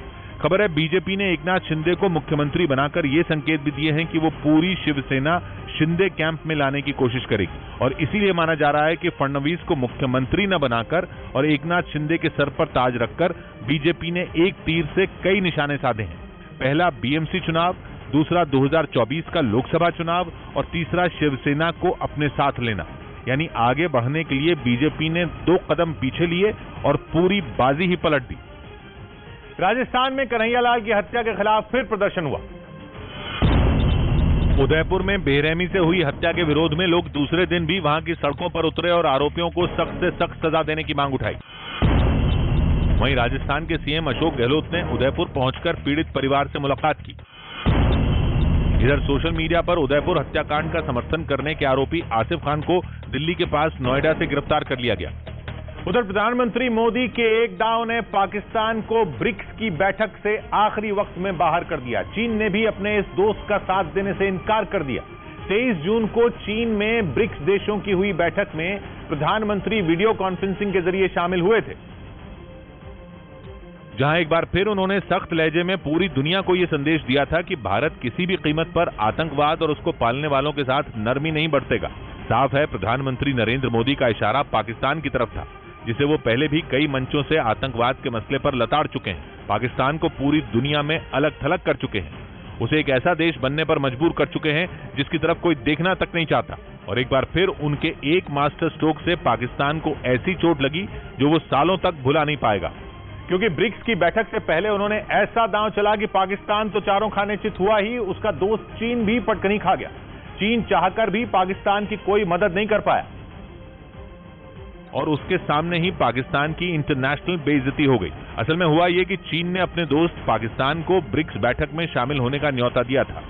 खबर है बीजेपी ने एकनाथ शिंदे को मुख्यमंत्री बनाकर ये संकेत भी दिए हैं कि वो पूरी शिवसेना शिंदे कैंप में लाने की कोशिश करेगी और इसीलिए माना जा रहा है कि फडणवीस को मुख्यमंत्री न बनाकर और एकनाथ शिंदे के सर पर ताज रखकर बीजेपी ने एक तीर से कई निशाने साधे हैं। पहला बीएमसी चुनाव, दूसरा 2024 का लोकसभा चुनाव और तीसरा शिवसेना को अपने साथ लेना। यानी आगे बढ़ने के लिए बीजेपी ने 2 कदम पीछे लिए और पूरी बाजी ही पलट दी। राजस्थान में कन्हैयालाल की हत्या के खिलाफ फिर प्रदर्शन हुआ। उदयपुर में बेरहमी से हुई हत्या के विरोध में लोग दूसरे दिन भी वहां की सड़कों पर उतरे और आरोपियों को सख्त से सख्त सजा देने की मांग उठाई। वहीं राजस्थान के सीएम अशोक गहलोत ने उदयपुर पहुंचकर पीड़ित परिवार से मुलाकात की। इधर सोशल मीडिया पर उदयपुर हत्याकांड का समर्थन करने के आरोपी आसिफ खान को दिल्ली के पास नोएडा से गिरफ्तार कर लिया गया। उधर प्रधानमंत्री मोदी के एक दांव ने पाकिस्तान को ब्रिक्स की बैठक से आखिरी वक्त में बाहर कर दिया। चीन ने भी अपने इस दोस्त का साथ देने से इनकार कर दिया। 23 जून को चीन में ब्रिक्स देशों की हुई बैठक में प्रधानमंत्री वीडियो कॉन्फ्रेंसिंग के जरिए शामिल हुए थे, जहां एक बार फिर उन्होंने सख्त लहजे में पूरी दुनिया को यह संदेश दिया था कि भारत किसी भी कीमत पर आतंकवाद और उसको पालने वालों के साथ नरमी नहीं बरतेगा। साफ है प्रधानमंत्री नरेंद्र मोदी का इशारा पाकिस्तान की तरफ था, जिसे वो पहले भी कई मंचों से आतंकवाद के मसले पर लताड़ चुके हैं। पाकिस्तान को पूरी दुनिया में अलग थलग कर चुके हैं, उसे एक ऐसा देश बनने पर मजबूर कर चुके हैं जिसकी तरफ कोई देखना तक नहीं चाहता। और एक बार फिर उनके एक मास्टर स्ट्रोक से पाकिस्तान को ऐसी चोट लगी जो वो सालों तक भुला नहीं पाएगा, क्योंकि ब्रिक्स की बैठक से पहले उन्होंने ऐसा दांव चला कि पाकिस्तान तो चारों खाने चित हुआ ही, उसका दोस्त चीन भी पटकनी खा गया। चीन चाहकर भी पाकिस्तान की कोई मदद नहीं कर पाया। और उसके सामने ही पाकिस्तान की इंटरनेशनल बेइज्जती हो गई। असल में हुआ ये कि चीन ने अपने दोस्त पाकिस्तान को ब्रिक्स बैठक में शामिल होने का न्योता दिया था।